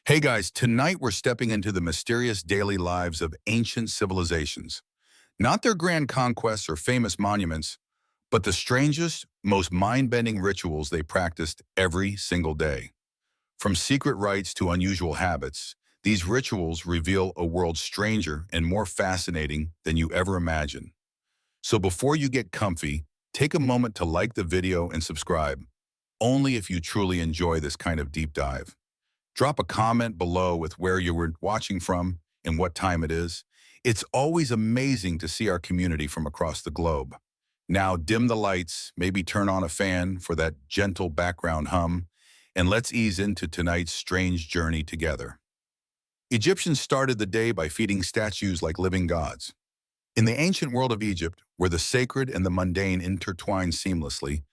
Hey guys, tonight we're stepping into the mysterious daily lives of ancient civilizations. Not their grand conquests or famous monuments, but the strangest, most mind-bending rituals they practiced every single day. From secret rites to unusual habits, these rituals reveal a world stranger and more fascinating than you ever imagined. So before you get comfy, take a moment to like the video and subscribe, only if you truly enjoy this kind of deep dive. Drop a comment below with where you were watching from and what time it is. It's always amazing to see our community from across the globe. Now dim the lights, maybe turn on a fan for that gentle background hum, and let's ease into tonight's strange journey together. Egyptians started the day by feeding statues like living gods. In the ancient world of Egypt, where the sacred and the mundane intertwined seamlessly,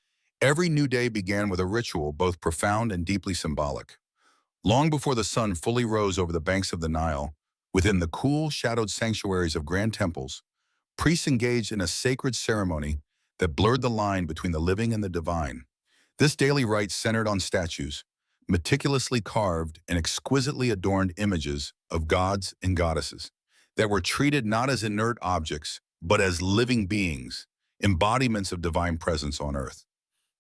every new day began with a ritual both profound and deeply symbolic. Long before the sun fully rose over the banks of the Nile, within the cool, shadowed sanctuaries of grand temples, priests engaged in a sacred ceremony that blurred the line between the living and the divine. This daily rite centered on statues, meticulously carved and exquisitely adorned images of gods and goddesses that were treated not as inert objects, but as living beings, embodiments of divine presence on earth.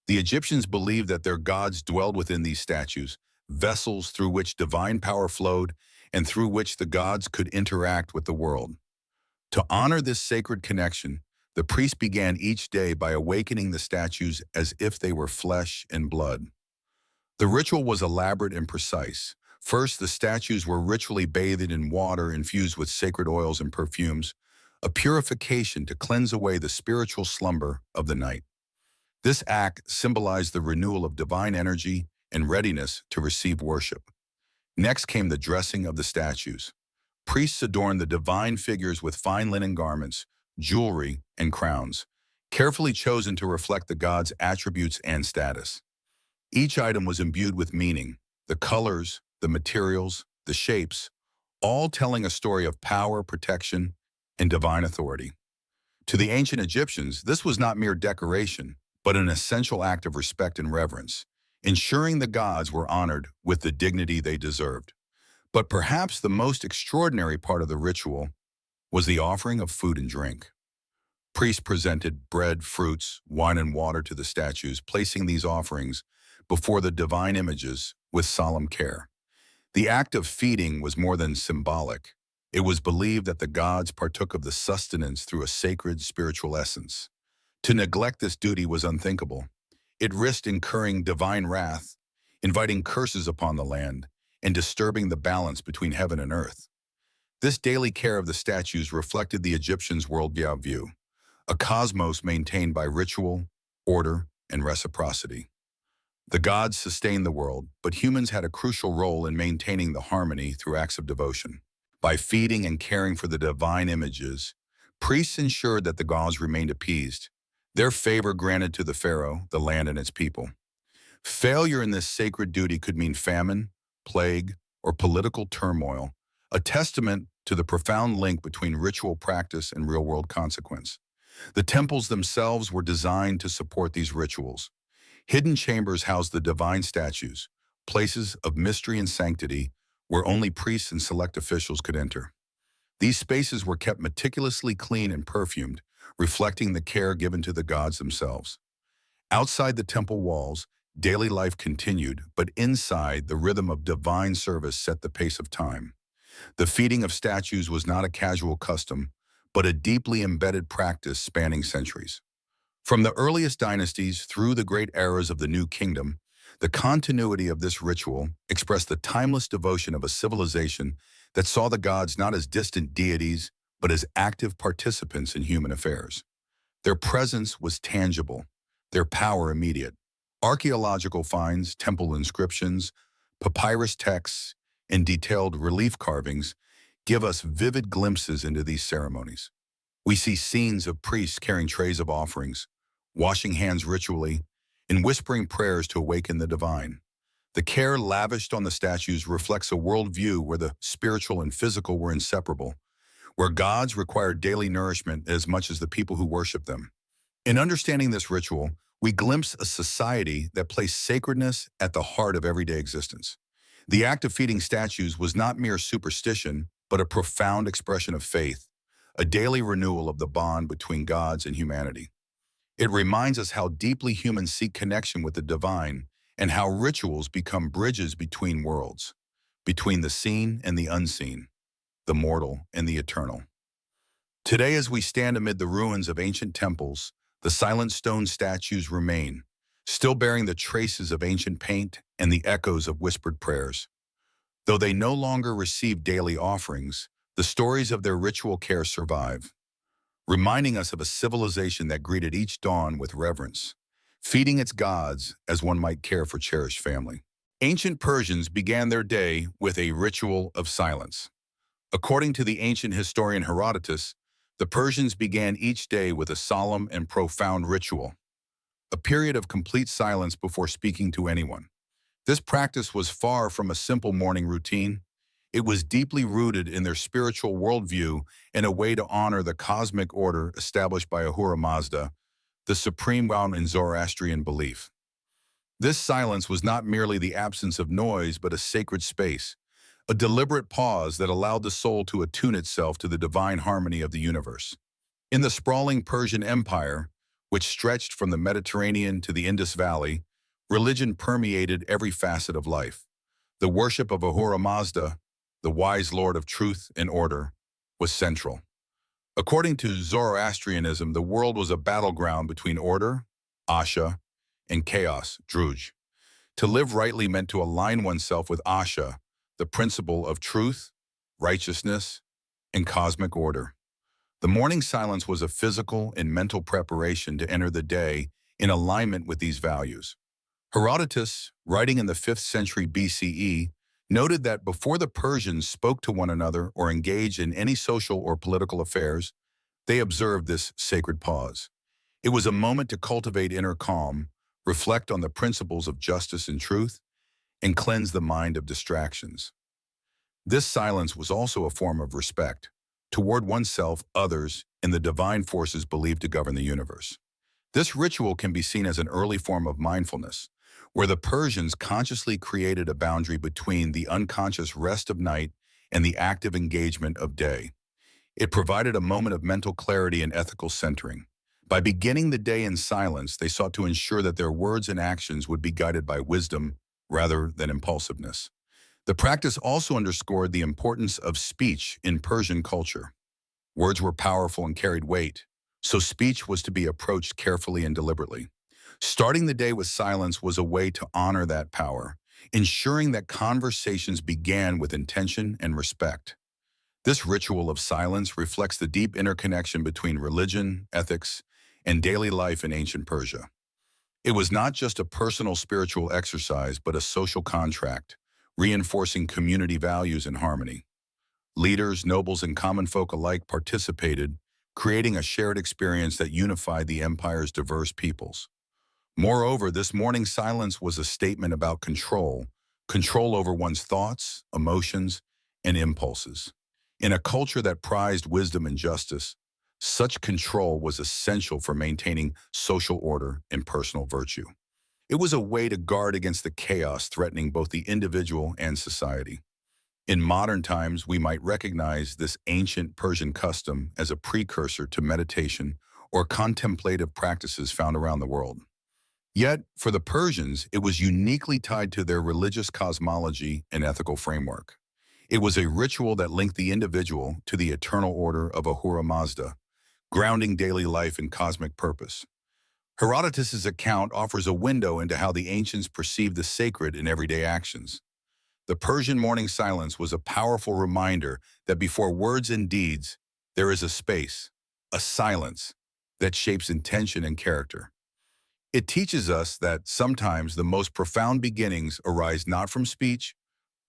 The Egyptians believed that their gods dwelled within these statues, vessels through which divine power flowed and through which the gods could interact with the world. To honor this sacred connection, the priest began each day by awakening the statues as if they were flesh and blood. The ritual was elaborate and precise. First, the statues were ritually bathed in water infused with sacred oils and perfumes, a purification to cleanse away the spiritual slumber of the night. This act symbolized the renewal of divine energy and readiness to receive worship. Next came the dressing of the statues. Priests adorned the divine figures with fine linen garments, jewelry, and crowns, carefully chosen to reflect the god's attributes and status. Each item was imbued with meaning, the colors, the materials, the shapes, all telling a story of power, protection, and divine authority. To the ancient Egyptians, this was not mere decoration, but an essential act of respect and reverence, ensuring the gods were honored with the dignity they deserved. But perhaps the most extraordinary part of the ritual was the offering of food and drink. Priests presented bread, fruits, wine, and water to the statues, placing these offerings before the divine images with solemn care. The act of feeding was more than symbolic. It was believed that the gods partook of the sustenance through a sacred spiritual essence. To neglect this duty was unthinkable. It risked incurring divine wrath, inviting curses upon the land, and disturbing the balance between heaven and earth. This daily care of the statues reflected the Egyptians' worldview, a cosmos maintained by ritual, order, and reciprocity. The gods sustained the world, but humans had a crucial role in maintaining the harmony through acts of devotion. By feeding and caring for the divine images, priests ensured that the gods remained appeased, their favor granted to the pharaoh, the land, and its people. Failure in this sacred duty could mean famine, plague, or political turmoil, a testament to the profound link between ritual practice and real-world consequence. The temples themselves were designed to support these rituals. Hidden chambers housed the divine statues, places of mystery and sanctity where only priests and select officials could enter. These spaces were kept meticulously clean and perfumed, reflecting the care given to the gods themselves. Outside the temple walls, daily life continued, but inside, the rhythm of divine service set the pace of time. The feeding of statues was not a casual custom, but a deeply embedded practice spanning centuries. From the earliest dynasties through the great eras of the New Kingdom, the continuity of this ritual expressed the timeless devotion of a civilization that saw the gods not as distant deities, but as active participants in human affairs. Their presence was tangible, their power immediate. Archaeological finds, temple inscriptions, papyrus texts, and detailed relief carvings give us vivid glimpses into these ceremonies. We see scenes of priests carrying trays of offerings, washing hands ritually, and whispering prayers to awaken the divine. The care lavished on the statues reflects a worldview where the spiritual and physical were inseparable, where gods required daily nourishment as much as the people who worship them. In understanding this ritual, we glimpse a society that placed sacredness at the heart of everyday existence. The act of feeding statues was not mere superstition, but a profound expression of faith, a daily renewal of the bond between gods and humanity. It reminds us how deeply humans seek connection with the divine and how rituals become bridges between worlds, between the seen and the unseen, the mortal and the eternal. Today, as we stand amid the ruins of ancient temples, the silent stone statues remain, still bearing the traces of ancient paint and the echoes of whispered prayers. Though they no longer receive daily offerings, the stories of their ritual care survive, reminding us of a civilization that greeted each dawn with reverence, feeding its gods as one might care for cherished family. Ancient Persians began their day with a ritual of silence. According to the ancient historian Herodotus, the Persians began each day with a solemn and profound ritual, a period of complete silence before speaking to anyone. This practice was far from a simple morning routine. It was deeply rooted in their spiritual worldview and a way to honor the cosmic order established by Ahura Mazda, the supreme God in Zoroastrian belief. This silence was not merely the absence of noise, but a sacred space, a deliberate pause that allowed the soul to attune itself to the divine harmony of the universe. In the sprawling Persian Empire, which stretched from the Mediterranean to the Indus Valley, religion permeated every facet of life. The worship of Ahura Mazda, the wise lord of truth and order, was central. According to Zoroastrianism, the world was a battleground between order, Asha, and chaos, Druj. To live rightly meant to align oneself with Asha, the principle of truth, righteousness, and cosmic order. The morning silence was a physical and mental preparation to enter the day in alignment with these values. Herodotus, writing in the 5th century BCE, noted that before the Persians spoke to one another or engaged in any social or political affairs, they observed this sacred pause. It was a moment to cultivate inner calm, reflect on the principles of justice and truth, and cleanse the mind of distractions. This silence was also a form of respect toward oneself, others, and the divine forces believed to govern the universe. This ritual can be seen as an early form of mindfulness, where the Persians consciously created a boundary between the unconscious rest of night and the active engagement of day. It provided a moment of mental clarity and ethical centering. By beginning the day in silence, they sought to ensure that their words and actions would be guided by wisdom rather than impulsiveness. The practice also underscored the importance of speech in Persian culture. Words were powerful and carried weight, so speech was to be approached carefully and deliberately. Starting the day with silence was a way to honor that power, ensuring that conversations began with intention and respect. This ritual of silence reflects the deep interconnection between religion, ethics, and daily life in ancient Persia. It was not just a personal spiritual exercise, but a social contract, reinforcing community values and harmony. Leaders, nobles, and common folk alike participated, creating a shared experience that unified the empire's diverse peoples. Moreover, this morning silence was a statement about control over one's thoughts, emotions, and impulses. In a culture that prized wisdom and justice, such control was essential for maintaining social order and personal virtue. It was a way to guard against the chaos threatening both the individual and society. In modern times, we might recognize this ancient Persian custom as a precursor to meditation or contemplative practices found around the world. Yet, for the Persians, it was uniquely tied to their religious cosmology and ethical framework. It was a ritual that linked the individual to the eternal order of Ahura Mazda, grounding daily life in cosmic purpose. Herodotus's account offers a window into how the ancients perceived the sacred in everyday actions. The Persian morning silence was a powerful reminder that before words and deeds, there is a space, a silence, that shapes intention and character. It teaches us that sometimes the most profound beginnings arise not from speech,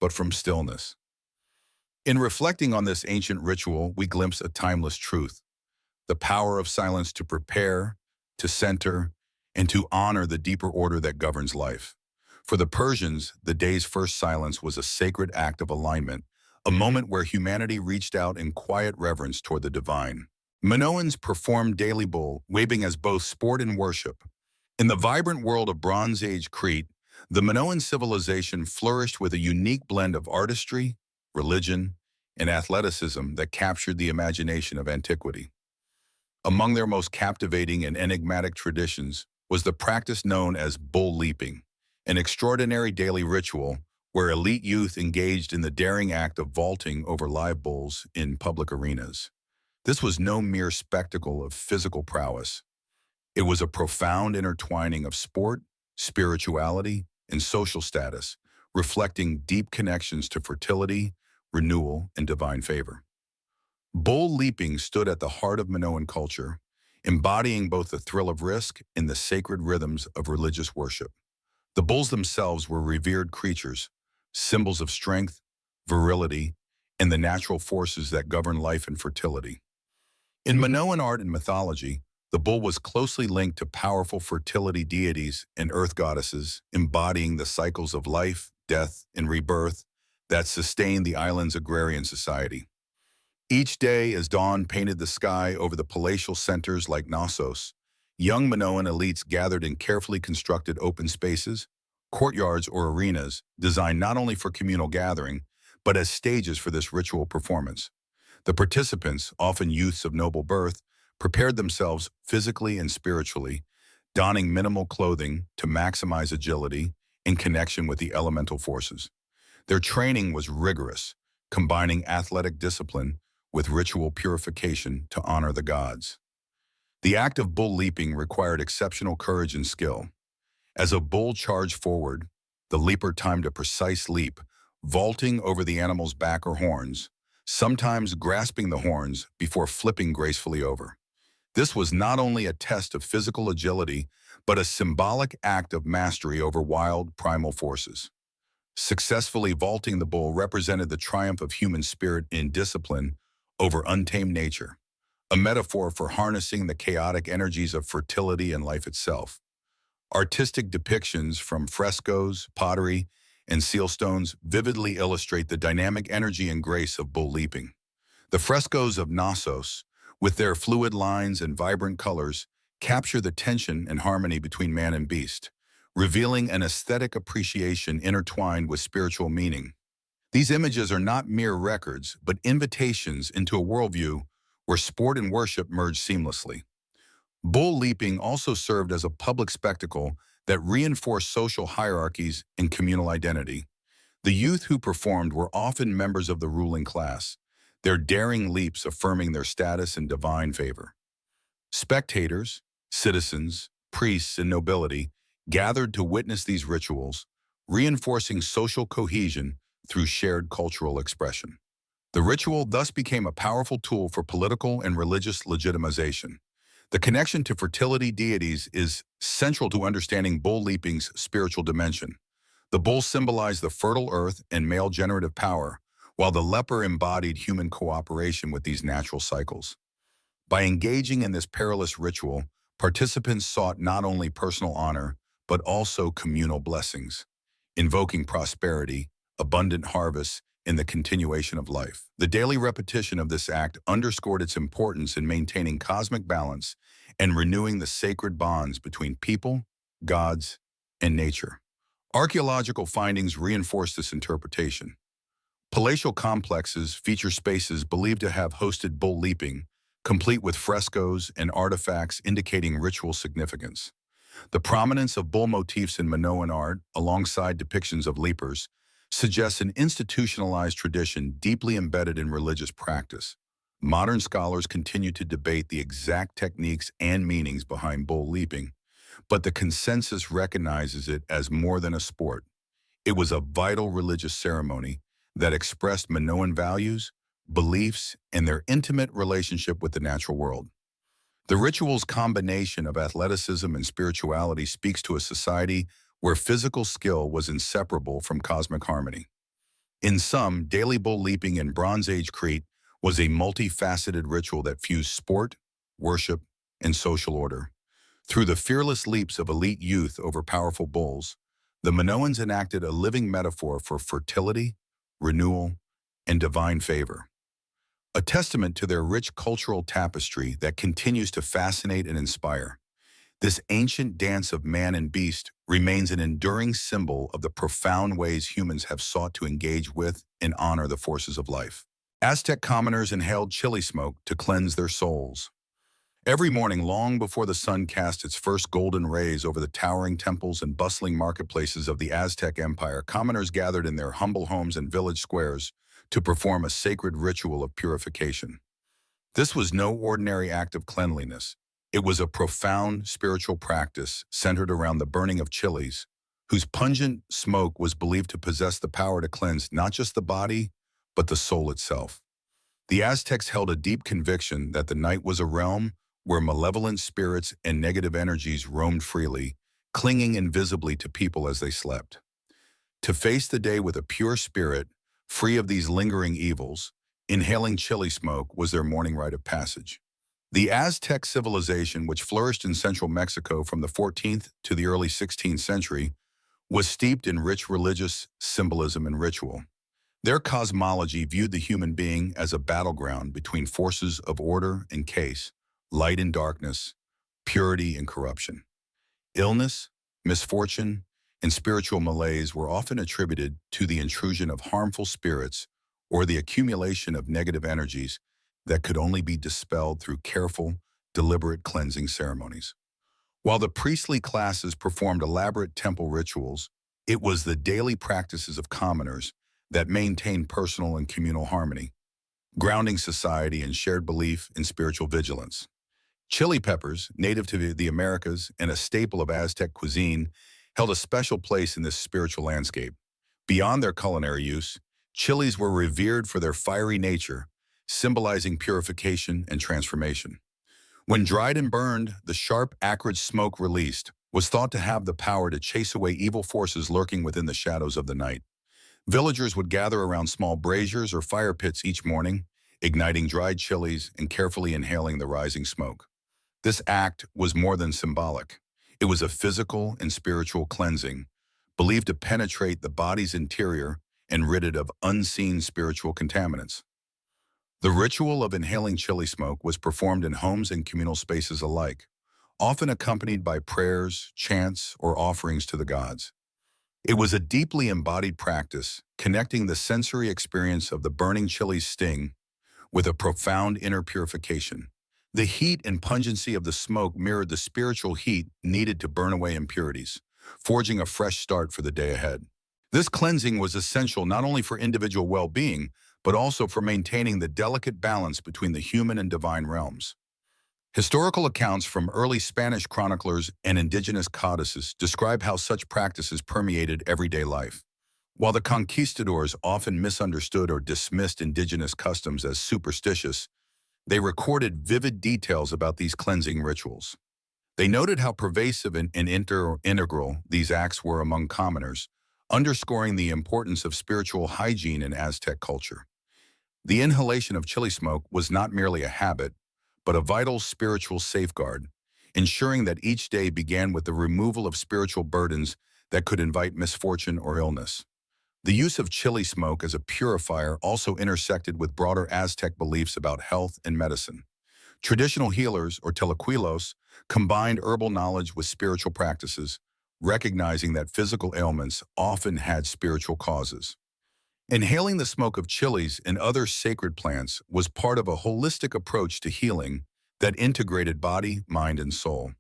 but from stillness. In reflecting on this ancient ritual, we glimpse a timeless truth: the power of silence to prepare, to center, and to honor the deeper order that governs life. For the Persians, the day's first silence was a sacred act of alignment, a moment where humanity reached out in quiet reverence toward the divine. Minoans performed daily bull waving as both sport and worship. In the vibrant world of Bronze Age Crete, The Minoan civilization flourished with a unique blend of artistry, religion, and athleticism that captured the imagination of antiquity. Among their most captivating and enigmatic traditions was the practice known as bull leaping, an extraordinary daily ritual where elite youth engaged in the daring act of vaulting over live bulls in public arenas. This was no mere spectacle of physical prowess. It was a profound intertwining of sport, spirituality, and social status, reflecting deep connections to fertility, renewal, and divine favor. Bull leaping stood at the heart of Minoan culture, embodying both the thrill of risk and the sacred rhythms of religious worship. The bulls themselves were revered creatures, symbols of strength, virility, and the natural forces that govern life and fertility. In Minoan art and mythology, the bull was closely linked to powerful fertility deities and earth goddesses, embodying the cycles of life, death, and rebirth that sustained the island's agrarian society. Each day, as dawn painted the sky over the palatial centers like Knossos, young Minoan elites gathered in carefully constructed open spaces, courtyards or arenas designed not only for communal gathering, but as stages for this ritual performance. The participants, often youths of noble birth, prepared themselves physically and spiritually, donning minimal clothing to maximize agility in connection with the elemental forces. Their training was rigorous, combining athletic discipline with ritual purification to honor the gods. The act of bull leaping required exceptional courage and skill. As a bull charged forward, the leaper timed a precise leap, vaulting over the animal's back or horns, sometimes grasping the horns before flipping gracefully over. This was not only a test of physical agility, but a symbolic act of mastery over wild, primal forces. Successfully vaulting the bull represented the triumph of human spirit in discipline over untamed nature, a metaphor for harnessing the chaotic energies of fertility and life itself. Artistic depictions from frescoes, pottery, and sealstones vividly illustrate the dynamic energy and grace of bull leaping. The frescoes of Knossos, with their fluid lines and vibrant colors, capture the tension and harmony between man and beast, revealing an aesthetic appreciation intertwined with spiritual meaning. These images are not mere records, but invitations into a worldview where sport and worship merge seamlessly. Bull leaping also served as a public spectacle that reinforced social hierarchies and communal identity. The youth who performed were often members of the ruling class, their daring leaps affirming their status and divine favor. Spectators, citizens, priests, and nobility gathered to witness these rituals, reinforcing social cohesion through shared cultural expression. The ritual thus became a powerful tool for political and religious legitimization. The connection to fertility deities is central to understanding bull leaping's spiritual dimension. The bull symbolized the fertile earth and male generative power, while the leper embodied human cooperation with these natural cycles. By engaging in this perilous ritual, participants sought not only personal honor, but also communal blessings, invoking prosperity, abundant harvests, and the continuation of life. The daily repetition of this act underscored its importance in maintaining cosmic balance and renewing the sacred bonds between people, gods, and nature. Archaeological findings reinforce this interpretation. Palatial complexes feature spaces believed to have hosted bull leaping, complete with frescoes and artifacts indicating ritual significance. The prominence of bull motifs in Minoan art, alongside depictions of leapers, suggests an institutionalized tradition deeply embedded in religious practice. Modern scholars continue to debate the exact techniques and meanings behind bull leaping, but the consensus recognizes it as more than a sport. It was a vital religious ceremony that expressed Minoan values, beliefs, and their intimate relationship with the natural world. The ritual's combination of athleticism and spirituality speaks to a society where physical skill was inseparable from cosmic harmony. In sum, daily bull leaping in Bronze Age Crete was a multifaceted ritual that fused sport, worship, and social order. Through the fearless leaps of elite youth over powerful bulls, the Minoans enacted a living metaphor for fertility, renewal, and divine favor. A testament to their rich cultural tapestry that continues to fascinate and inspire. This ancient dance of man and beast remains an enduring symbol of the profound ways humans have sought to engage with and honor the forces of life. Aztec commoners inhaled chili smoke to cleanse their souls. Every morning, long before the sun cast its first golden rays over the towering temples and bustling marketplaces of the Aztec Empire, commoners gathered in their humble homes and village squares to perform a sacred ritual of purification. This was no ordinary act of cleanliness. It was a profound spiritual practice centered around the burning of chilies, whose pungent smoke was believed to possess the power to cleanse not just the body, but the soul itself. The Aztecs held a deep conviction that the night was a realm where malevolent spirits and negative energies roamed freely, clinging invisibly to people as they slept. To face the day with a pure spirit, free of these lingering evils, inhaling chili smoke was their morning rite of passage. The Aztec civilization, which flourished in central Mexico from the 14th to the early 16th century, was steeped in rich religious symbolism and ritual. Their cosmology viewed the human being as a battleground between forces of order and chaos, light and darkness, purity and corruption. Illness, misfortune, and spiritual malaise were often attributed to the intrusion of harmful spirits or the accumulation of negative energies that could only be dispelled through careful, deliberate cleansing ceremonies. While the priestly classes performed elaborate temple rituals, it was the daily practices of commoners that maintained personal and communal harmony, grounding society in shared belief in spiritual vigilance. Chili peppers, native to the Americas and a staple of Aztec cuisine, held a special place in this spiritual landscape. Beyond their culinary use, chilies were revered for their fiery nature, symbolizing purification and transformation. When dried and burned, the sharp, acrid smoke released was thought to have the power to chase away evil forces lurking within the shadows of the night. Villagers would gather around small braziers or fire pits each morning, igniting dried chilies and carefully inhaling the rising smoke. This act was more than symbolic. It was a physical and spiritual cleansing, believed to penetrate the body's interior and rid it of unseen spiritual contaminants. The ritual of inhaling chili smoke was performed in homes and communal spaces alike, often accompanied by prayers, chants, or offerings to the gods. It was a deeply embodied practice, connecting the sensory experience of the burning chili's sting with a profound inner purification. The heat and pungency of the smoke mirrored the spiritual heat needed to burn away impurities, forging a fresh start for the day ahead. This cleansing was essential not only for individual well-being, but also for maintaining the delicate balance between the human and divine realms. Historical accounts from early Spanish chroniclers and indigenous codices describe how such practices permeated everyday life. While the conquistadors often misunderstood or dismissed indigenous customs as superstitious, they recorded vivid details about these cleansing rituals. They noted how pervasive and integral these acts were among commoners, underscoring the importance of spiritual hygiene in Aztec culture. The inhalation of chili smoke was not merely a habit, but a vital spiritual safeguard, ensuring that each day began with the removal of spiritual burdens that could invite misfortune or illness. The use of chili smoke as a purifier also intersected with broader Aztec beliefs about health and medicine. Traditional healers, or telequilos, combined herbal knowledge with spiritual practices, recognizing that physical ailments often had spiritual causes. Inhaling the smoke of chilies and other sacred plants was part of a holistic approach to healing that integrated body, mind, and soul.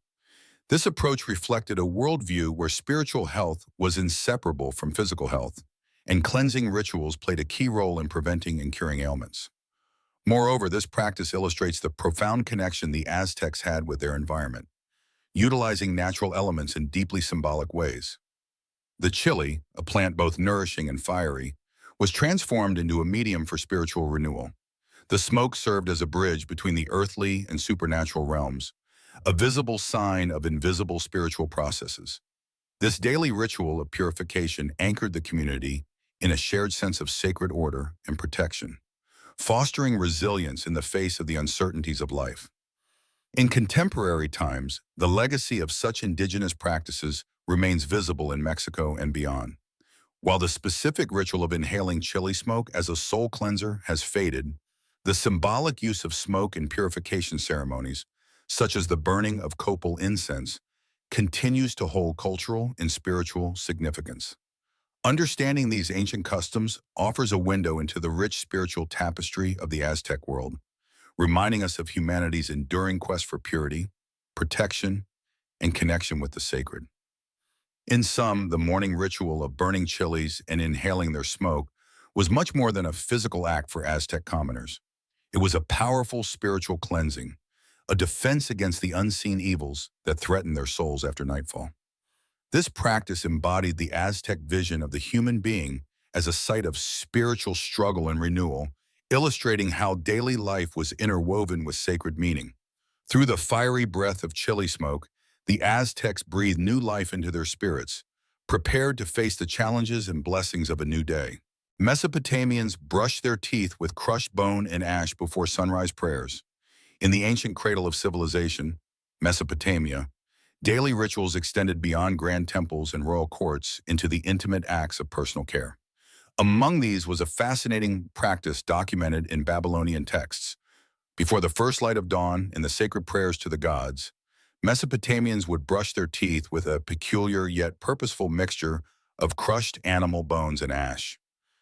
This approach reflected a worldview where spiritual health was inseparable from physical health, and cleansing rituals played a key role in preventing and curing ailments. Moreover, this practice illustrates the profound connection the Aztecs had with their environment, utilizing natural elements in deeply symbolic ways. The chili, a plant both nourishing and fiery, was transformed into a medium for spiritual renewal. The smoke served as a bridge between the earthly and supernatural realms, a visible sign of invisible spiritual processes. This daily ritual of purification anchored the community in a shared sense of sacred order and protection, fostering resilience in the face of the uncertainties of life. In contemporary times, the legacy of such indigenous practices remains visible in Mexico and beyond. While the specific ritual of inhaling chili smoke as a soul cleanser has faded, the symbolic use of smoke in purification ceremonies, such as the burning of copal incense, continues to hold cultural and spiritual significance. Understanding these ancient customs offers a window into the rich spiritual tapestry of the Aztec world, reminding us of humanity's enduring quest for purity, protection, and connection with the sacred. In sum, the morning ritual of burning chilies and inhaling their smoke was much more than a physical act for Aztec commoners. It was a powerful spiritual cleansing, a defense against the unseen evils that threatened their souls after nightfall. This practice embodied the Aztec vision of the human being as a site of spiritual struggle and renewal, illustrating how daily life was interwoven with sacred meaning. Through the fiery breath of chili smoke, the Aztecs breathed new life into their spirits, prepared to face the challenges and blessings of a new day. Mesopotamians brushed their teeth with crushed bone and ash before sunrise prayers. In the ancient cradle of civilization, Mesopotamia, daily rituals extended beyond grand temples and royal courts into the intimate acts of personal care. Among these was a fascinating practice documented in Babylonian texts. Before the first light of dawn and the sacred prayers to the gods, Mesopotamians would brush their teeth with a peculiar yet purposeful mixture of crushed animal bones and ash.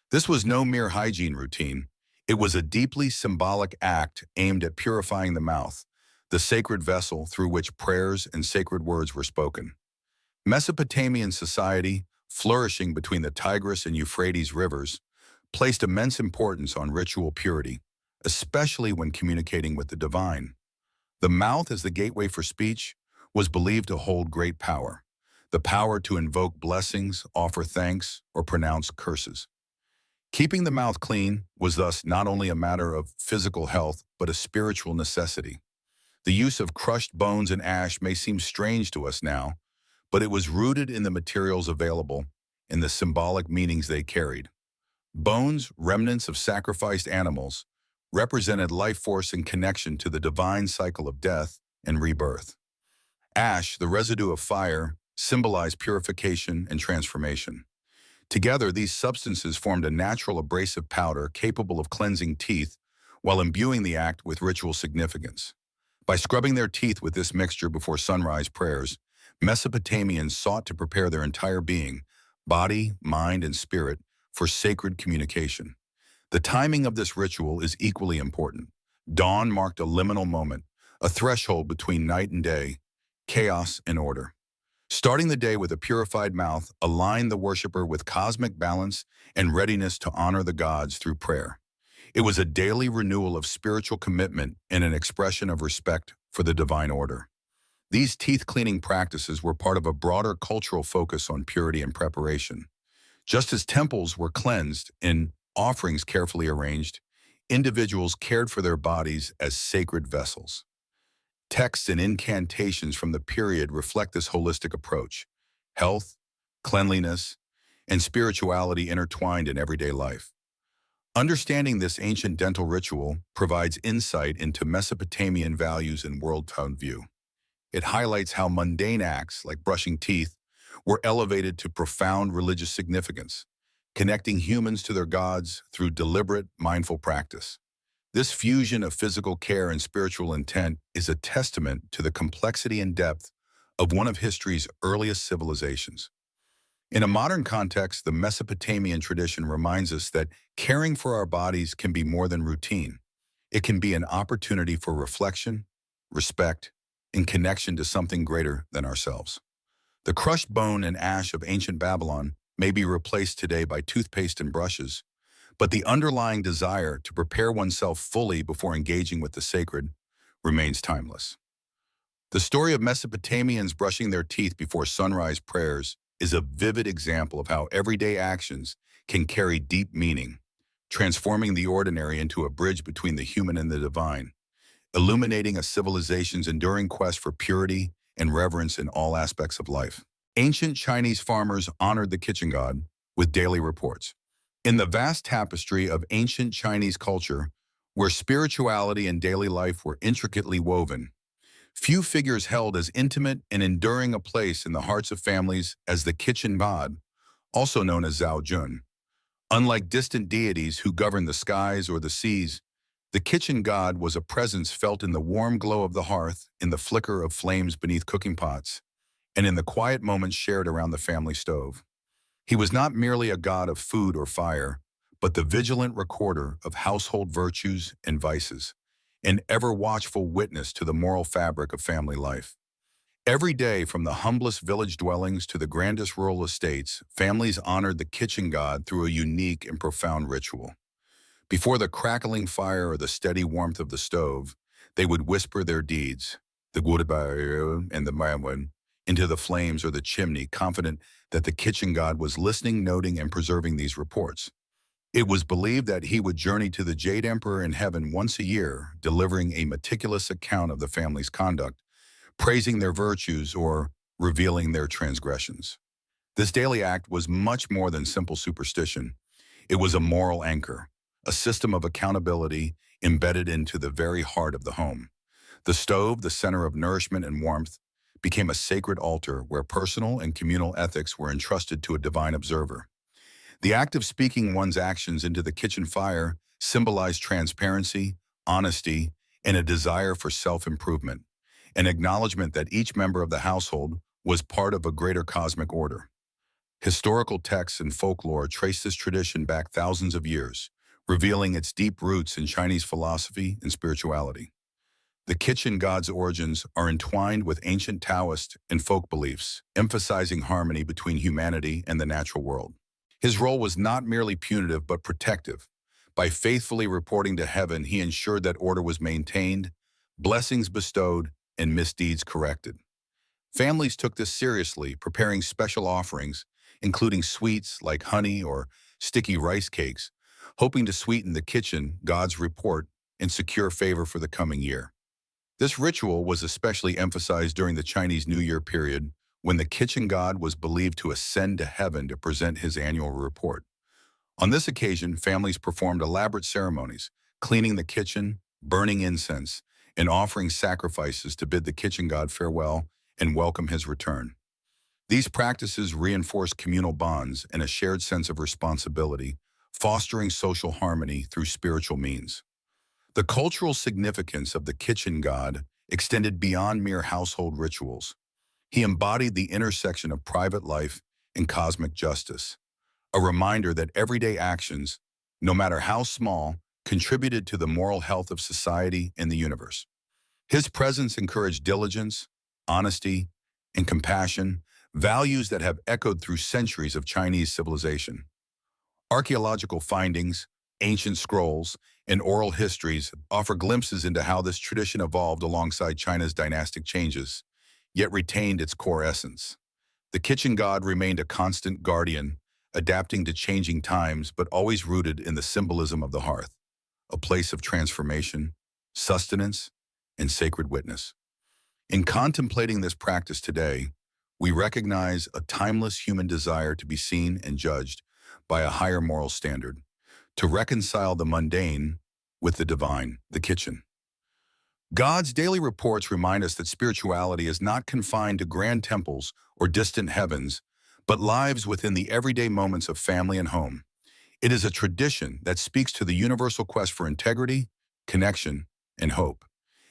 This was no mere hygiene routine. It was a deeply symbolic act aimed at purifying the mouth, the sacred vessel through which prayers and sacred words were spoken. Mesopotamian society, flourishing between the Tigris and Euphrates rivers, placed immense importance on ritual purity, especially when communicating with the divine. The mouth, as the gateway for speech, was believed to hold great power, the power to invoke blessings, offer thanks, or pronounce curses. Keeping the mouth clean was thus not only a matter of physical health, but a spiritual necessity. The use of crushed bones and ash may seem strange to us now, but it was rooted in the materials available and the symbolic meanings they carried. Bones, remnants of sacrificed animals, represented life force and connection to the divine cycle of death and rebirth. Ash, the residue of fire, symbolized purification and transformation. Together, these substances formed a natural abrasive powder capable of cleansing teeth while imbuing the act with ritual significance. By scrubbing their teeth with this mixture before sunrise prayers, Mesopotamians sought to prepare their entire being, body, mind, and spirit, for sacred communication. The timing of this ritual is equally important. Dawn marked a liminal moment, a threshold between night and day, chaos and order. Starting the day with a purified mouth aligned the worshiper with cosmic balance and readiness to honor the gods through prayer. It was a daily renewal of spiritual commitment and an expression of respect for the divine order. These teeth-cleaning practices were part of a broader cultural focus on purity and preparation. Just as temples were cleansed and offerings carefully arranged, individuals cared for their bodies as sacred vessels. Texts and incantations from the period reflect this holistic approach: health, cleanliness, and spirituality intertwined in everyday life. Understanding this ancient dental ritual provides insight into Mesopotamian values and world view. It highlights how mundane acts, like brushing teeth, were elevated to profound religious significance, connecting humans to their gods through deliberate, mindful practice. This fusion of physical care and spiritual intent is a testament to the complexity and depth of one of history's earliest civilizations. In a modern context, the Mesopotamian tradition reminds us that caring for our bodies can be more than routine. It can be an opportunity for reflection, respect, and connection to something greater than ourselves. The crushed bone and ash of ancient Babylon may be replaced today by toothpaste and brushes, but the underlying desire to prepare oneself fully before engaging with the sacred remains timeless. The story of Mesopotamians brushing their teeth before sunrise prayers is a vivid example of how everyday actions can carry deep meaning, transforming the ordinary into a bridge between the human and the divine, illuminating a civilization's enduring quest for purity and reverence in all aspects of life. Ancient Chinese farmers honored the kitchen god with daily reports. In the vast tapestry of ancient Chinese culture, where spirituality and daily life were intricately woven, few figures held as intimate and enduring a place in the hearts of families as the kitchen god, also known as Zhao Jun. Unlike distant deities who govern the skies or the seas, the kitchen god was a presence felt in the warm glow of the hearth, in the flicker of flames beneath cooking pots, and in the quiet moments shared around the family stove. He was not merely a god of food or fire, but the vigilant recorder of household virtues and vices, an ever-watchful witness to the moral fabric of family life. Every day, from the humblest village dwellings to the grandest rural estates, families honored the kitchen god through a unique and profound ritual. Before the crackling fire or the steady warmth of the stove, they would whisper their deeds, the gurbayo and the mayawan, into the flames or the chimney, confident that the kitchen god was listening, noting, and preserving these reports. It was believed that he would journey to the Jade Emperor in heaven once a year, delivering a meticulous account of the family's conduct, praising their virtues or revealing their transgressions. This daily act was much more than simple superstition. It was a moral anchor, a system of accountability embedded into the very heart of the home. The stove, the center of nourishment and warmth, became a sacred altar where personal and communal ethics were entrusted to a divine observer. The act of speaking one's actions into the kitchen fire symbolized transparency, honesty, and a desire for self-improvement, an acknowledgement that each member of the household was part of a greater cosmic order. Historical texts and folklore trace this tradition back thousands of years, revealing its deep roots in Chinese philosophy and spirituality. The kitchen god's origins are entwined with ancient Taoist and folk beliefs, emphasizing harmony between humanity and the natural world. His role was not merely punitive but protective. By faithfully reporting to heaven, he ensured that order was maintained, blessings bestowed, and misdeeds corrected. Families took this seriously, preparing special offerings, including sweets like honey or sticky rice cakes, hoping to sweeten the kitchen god's report and secure favor for the coming year. This ritual was especially emphasized during the Chinese New Year period, when the kitchen god was believed to ascend to heaven to present his annual report. On this occasion, families performed elaborate ceremonies, cleaning the kitchen, burning incense, and offering sacrifices to bid the kitchen god farewell and welcome his return. These practices reinforced communal bonds and a shared sense of responsibility, fostering social harmony through spiritual means. The cultural significance of the kitchen god extended beyond mere household rituals. He embodied the intersection of private life and cosmic justice, a reminder that everyday actions, no matter how small, contributed to the moral health of society and the universe. His presence encouraged diligence, honesty, and compassion, values that have echoed through centuries of Chinese civilization. Archaeological findings, ancient scrolls, and oral histories offer glimpses into how this tradition evolved alongside China's dynastic changes, yet retained its core essence. The kitchen god remained a constant guardian, adapting to changing times but always rooted in the symbolism of the hearth, a place of transformation, sustenance, and sacred witness. In contemplating this practice today, we recognize a timeless human desire to be seen and judged by a higher moral standard, to reconcile the mundane with the divine, the kitchen. God's daily reports remind us that spirituality is not confined to grand temples or distant heavens, but lives within the everyday moments of family and home. It is a tradition that speaks to the universal quest for integrity, connection, and hope.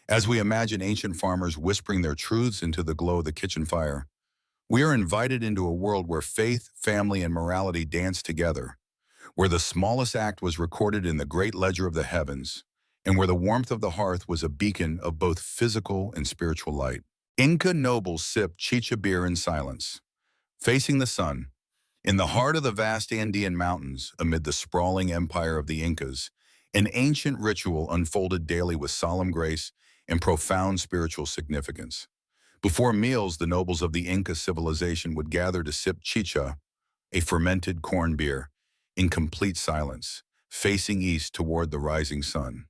As we imagine ancient farmers whispering their truths into the glow of the kitchen fire, we are invited into a world where faith, family, and morality dance together, where the smallest act was recorded in the great ledger of the heavens, and where the warmth of the hearth was a beacon of both physical and spiritual light. Inca nobles sipped Chicha beer in silence, facing the sun. In the heart of the vast Andean mountains, amid the sprawling empire of the Incas, an ancient ritual unfolded daily with solemn grace and profound spiritual significance. Before meals, the nobles of the Inca civilization would gather to sip chicha, a fermented corn beer, in complete silence, facing east toward the rising sun.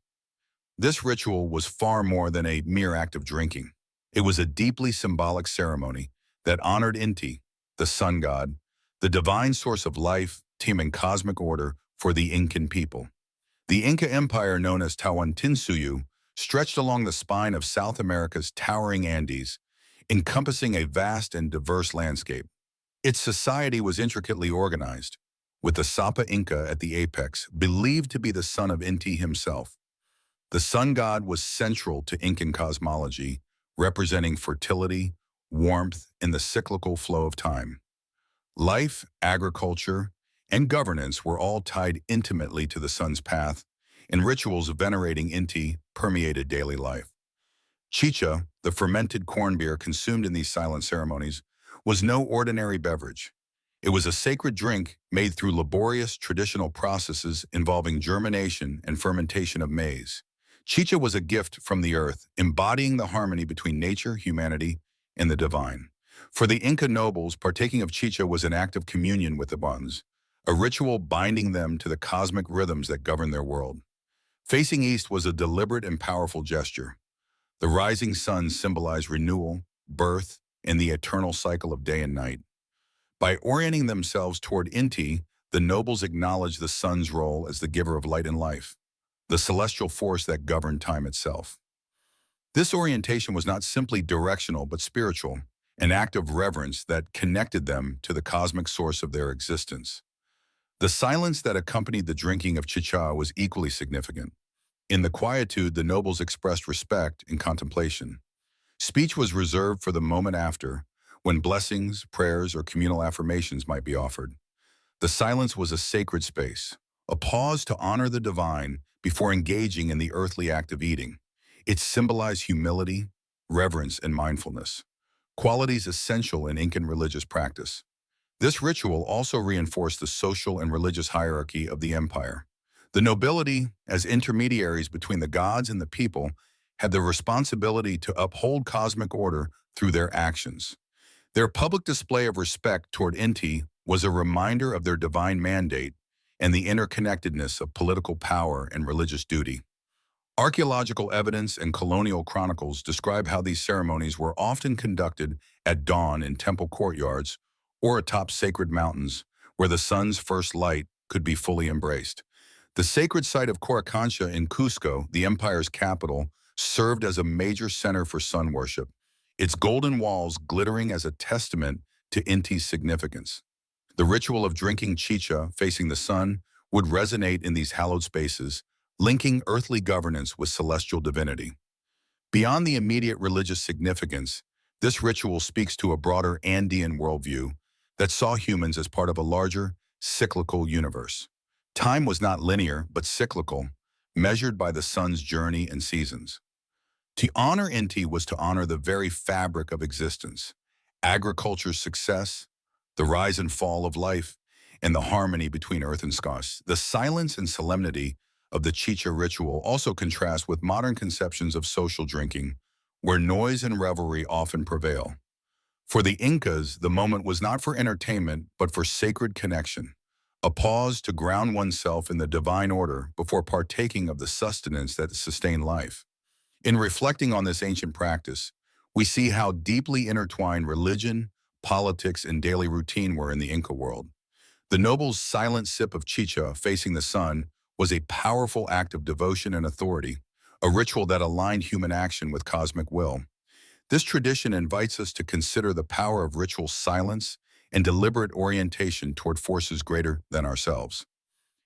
This ritual was far more than a mere act of drinking. It was a deeply symbolic ceremony that honored Inti, the sun god, the divine source of life, team, and cosmic order for the Incan people. The Inca Empire, known as Tawantinsuyu, stretched along the spine of South America's towering Andes, encompassing a vast and diverse landscape. Its society was intricately organized, with the Sapa Inca at the apex, believed to be the son of Inti himself. The sun god was central to Incan cosmology, representing fertility, warmth, and the cyclical flow of time. Life, agriculture, and governance were all tied intimately to the sun's path, and rituals venerating Inti permeated daily life. Chicha, the fermented corn beer consumed in these silent ceremonies, was no ordinary beverage. It was a sacred drink made through laborious traditional processes involving germination and fermentation of maize. Chicha was a gift from the earth, embodying the harmony between nature, humanity, and the divine. For the Inca nobles, partaking of chicha was an act of communion with the ones, a ritual binding them to the cosmic rhythms that govern their world. Facing east was a deliberate and powerful gesture. The rising sun symbolized renewal, birth, and the eternal cycle of day and night. By orienting themselves toward Inti, the nobles acknowledged the sun's role as the giver of light and life, the celestial force that governed time itself. This orientation was not simply directional but spiritual, an act of reverence that connected them to the cosmic source of their existence. The silence that accompanied the drinking of chicha was equally significant. In the quietude, the nobles expressed respect and contemplation. Speech was reserved for the moment after, when blessings, prayers, or communal affirmations might be offered. The silence was a sacred space, a pause to honor the divine before engaging in the earthly act of eating. It symbolized humility, reverence, and mindfulness, qualities essential in Incan religious practice. This ritual also reinforced the social and religious hierarchy of the empire. The nobility, as intermediaries between the gods and the people, had the responsibility to uphold cosmic order through their actions. Their public display of respect toward Inti was a reminder of their divine mandate and the interconnectedness of political power and religious duty. Archaeological evidence and colonial chronicles describe how these ceremonies were often conducted at dawn in temple courtyards or atop sacred mountains where the sun's first light could be fully embraced. The sacred site of Coricancha in Cusco, the empire's capital, served as a major center for sun worship, its golden walls glittering as a testament to Inti's significance. The ritual of drinking chicha facing the sun would resonate in these hallowed spaces, linking earthly governance with celestial divinity. Beyond the immediate religious significance, this ritual speaks to a broader Andean worldview that saw humans as part of a larger, cyclical universe. Time was not linear, but cyclical, measured by the sun's journey and seasons. To honor Inti was to honor the very fabric of existence, agriculture's success, the rise and fall of life, and the harmony between earth and sky. The silence and solemnity of the Chicha ritual also contrast with modern conceptions of social drinking, where noise and revelry often prevail. For the Incas, the moment was not for entertainment, but for sacred connection, a pause to ground oneself in the divine order before partaking of the sustenance that sustained life. In reflecting on this ancient practice, we see how deeply intertwined religion, politics, and daily routine were in the Inca world. The nobles' silent sip of chicha facing the sun was a powerful act of devotion and authority, a ritual that aligned human action with cosmic will. This tradition invites us to consider the power of ritual silence and deliberate orientation toward forces greater than ourselves.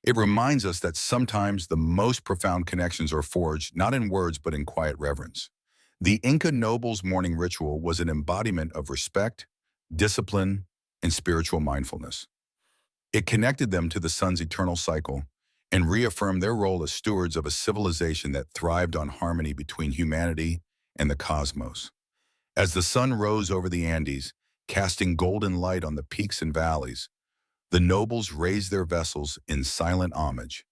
It reminds us that sometimes the most profound connections are forged not in words but in quiet reverence. The Inca nobles' morning ritual was an embodiment of respect, discipline, and spiritual mindfulness. It connected them to the sun's eternal cycle and reaffirmed their role as stewards of a civilization that thrived on harmony between humanity and the cosmos. As the sun rose over the Andes, casting golden light on the peaks and valleys, the nobles raised their vessels in silent homage,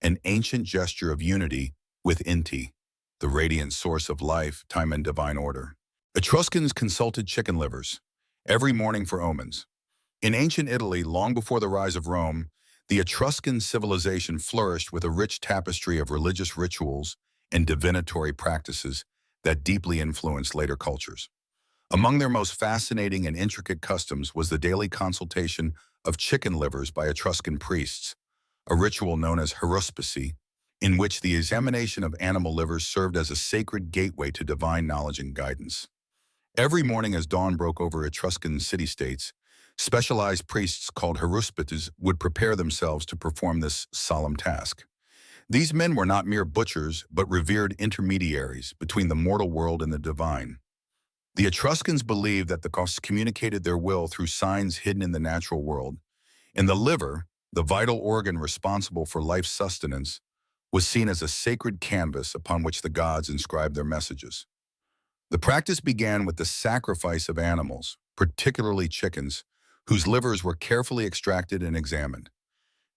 an ancient gesture of unity with Inti, the radiant source of life, time, and divine order. Etruscans consulted chicken livers every morning for omens. In ancient Italy, long before the rise of Rome, the Etruscan civilization flourished with a rich tapestry of religious rituals and divinatory practices that deeply influenced later cultures. Among their most fascinating and intricate customs was the daily consultation of chicken livers by Etruscan priests, a ritual known as haruspicy, in which the examination of animal livers served as a sacred gateway to divine knowledge and guidance. Every morning as dawn broke over Etruscan city-states, specialized priests called haruspites would prepare themselves to perform this solemn task. These men were not mere butchers, but revered intermediaries between the mortal world and the divine. The Etruscans believed that the gods communicated their will through signs hidden in the natural world, and the liver, the vital organ responsible for life sustenance, was seen as a sacred canvas upon which the gods inscribed their messages. The practice began with the sacrifice of animals, particularly chickens, whose livers were carefully extracted and examined.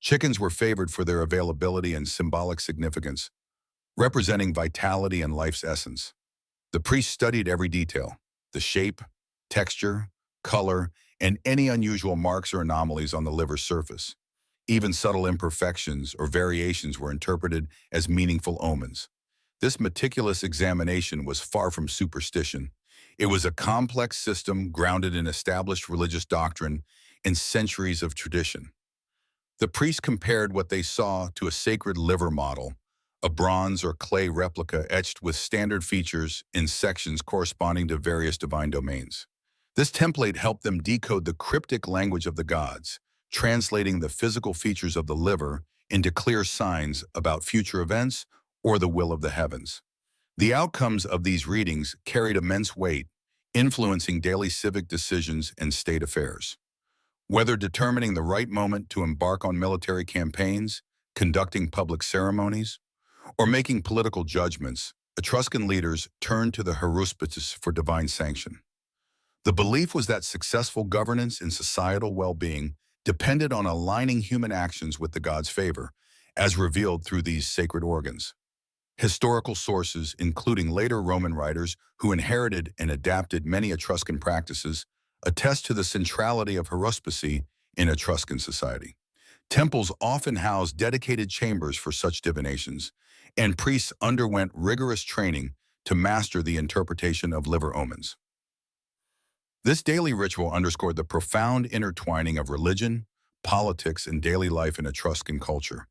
Chickens were favored for their availability and symbolic significance, representing vitality and life's essence. The priest studied every detail, the shape, texture, color, and any unusual marks or anomalies on the liver's surface. Even subtle imperfections or variations were interpreted as meaningful omens. This meticulous examination was far from superstition. It was a complex system grounded in established religious doctrine and centuries of tradition. The priests compared what they saw to a sacred liver model, a bronze or clay replica etched with standard features in sections corresponding to various divine domains. This template helped them decode the cryptic language of the gods, translating the physical features of the liver into clear signs about future events or the will of the heavens. The outcomes of these readings carried immense weight, influencing daily civic decisions and state affairs. Whether determining the right moment to embark on military campaigns, conducting public ceremonies, or making political judgments, Etruscan leaders turned to the haruspices for divine sanction. The belief was that successful governance and societal well-being depended on aligning human actions with the gods' favor, as revealed through these sacred organs. Historical sources, including later Roman writers who inherited and adapted many Etruscan practices, attest to the centrality of haruspicy in Etruscan society. Temples often housed dedicated chambers for such divinations, and priests underwent rigorous training to master the interpretation of liver omens. This daily ritual underscored the profound intertwining of religion, politics, and daily life in Etruscan culture.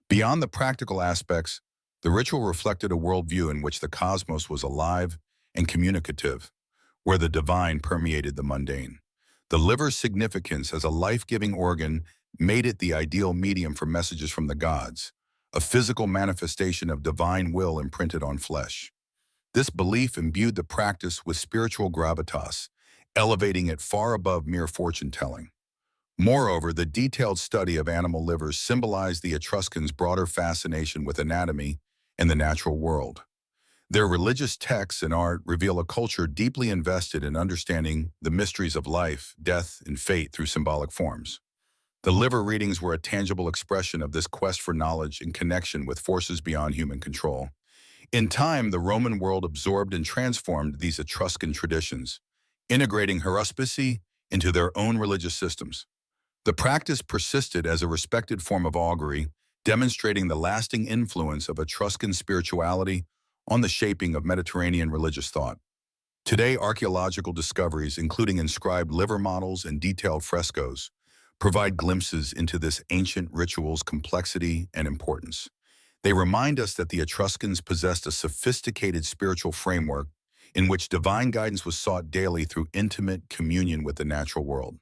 Beyond the practical aspects, the ritual reflected a worldview in which the cosmos was alive and communicative, where the divine permeated the mundane. The liver's significance as a life-giving organ made it the ideal medium for messages from the gods, a physical manifestation of divine will imprinted on flesh. This belief imbued the practice with spiritual gravitas, elevating it far above mere fortune-telling. Moreover, the detailed study of animal livers symbolized the Etruscans' broader fascination with anatomy and the natural world. Their religious texts and art reveal a culture deeply invested in understanding the mysteries of life, death, and fate through symbolic forms. The liver readings were a tangible expression of this quest for knowledge and connection with forces beyond human control. In time, the Roman world absorbed and transformed these Etruscan traditions, integrating haruspicy into their own religious systems. The practice persisted as a respected form of augury, demonstrating the lasting influence of Etruscan spirituality on the shaping of Mediterranean religious thought. Today, archaeological discoveries, including inscribed liver models and detailed frescoes, provide glimpses into this ancient ritual's complexity and importance. They remind us that the Etruscans possessed a sophisticated spiritual framework in which divine guidance was sought daily through intimate communion with the natural world.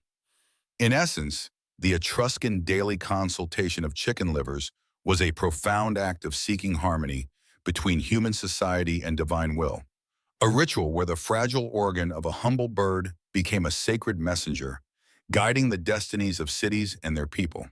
In essence, the Etruscan daily consultation of chicken livers was a profound act of seeking harmony between human society and divine will, a ritual where the fragile organ of a humble bird became a sacred messenger, guiding the destinies of cities and their people.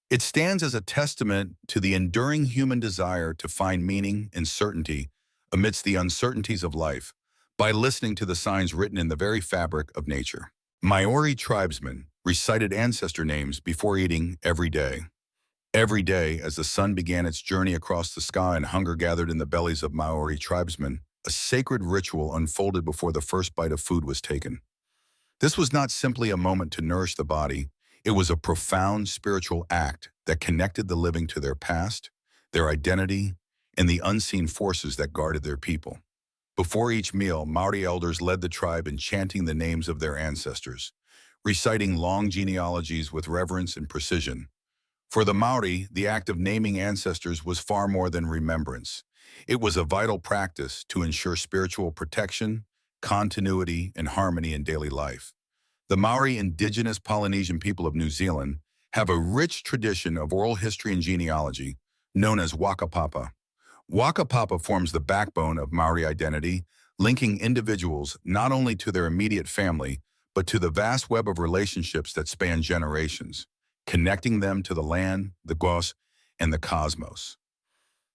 It stands as a testament to the enduring human desire to find meaning and certainty amidst the uncertainties of life by listening to the signs written in the very fabric of nature. Maori tribesmen recited ancestor names before eating every day. Every day, as the sun began its journey across the sky and hunger gathered in the bellies of Maori tribesmen, a sacred ritual unfolded before the first bite of food was taken. This was not simply a moment to nourish the body, it was a profound spiritual act that connected the living to their past, their identity, and the unseen forces that guarded their people. Before each meal, Maori elders led the tribe in chanting the names of their ancestors, reciting long genealogies with reverence and precision. For the Maori, the act of naming ancestors was far more than remembrance. It was a vital practice to ensure spiritual protection, continuity, and harmony in daily life. The Maori, indigenous Polynesian people of New Zealand, have a rich tradition of oral history and genealogy, known as waka papa. Waka papa forms the backbone of Maori identity, linking individuals not only to their immediate family, but to the vast web of relationships that span generations, connecting them to the land, the gos, and the cosmos.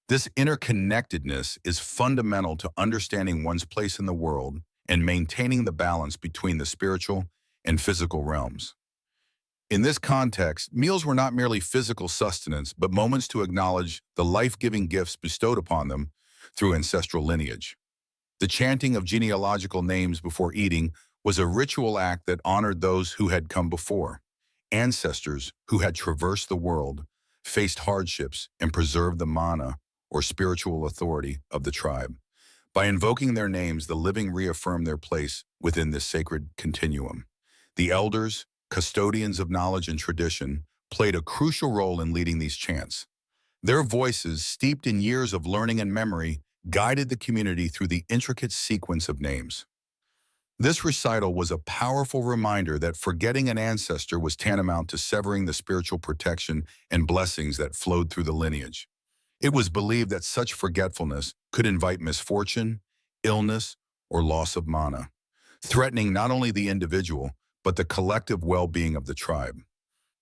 This interconnectedness is fundamental to understanding one's place in the world and maintaining the balance between the spiritual and physical realms. In this context, meals were not merely physical sustenance, but moments to acknowledge the life-giving gifts bestowed upon them through ancestral lineage. The chanting of genealogical names before eating was a ritual act that honored those who had come before, ancestors who had traversed the world, faced hardships, and preserved the mana, or spiritual authority, of the tribe. By invoking their names, the living reaffirmed their place within this sacred continuum. The elders, custodians of knowledge and tradition, played a crucial role in leading these chants. Their voices, steeped in years of learning and memory, guided the community through the intricate sequence of names. This recital was a powerful reminder that forgetting an ancestor was tantamount to severing the spiritual protection and blessings that flowed through the lineage. It was believed that such forgetfulness could invite misfortune, illness, or loss of mana, threatening not only the individual, but the collective well-being of the tribe.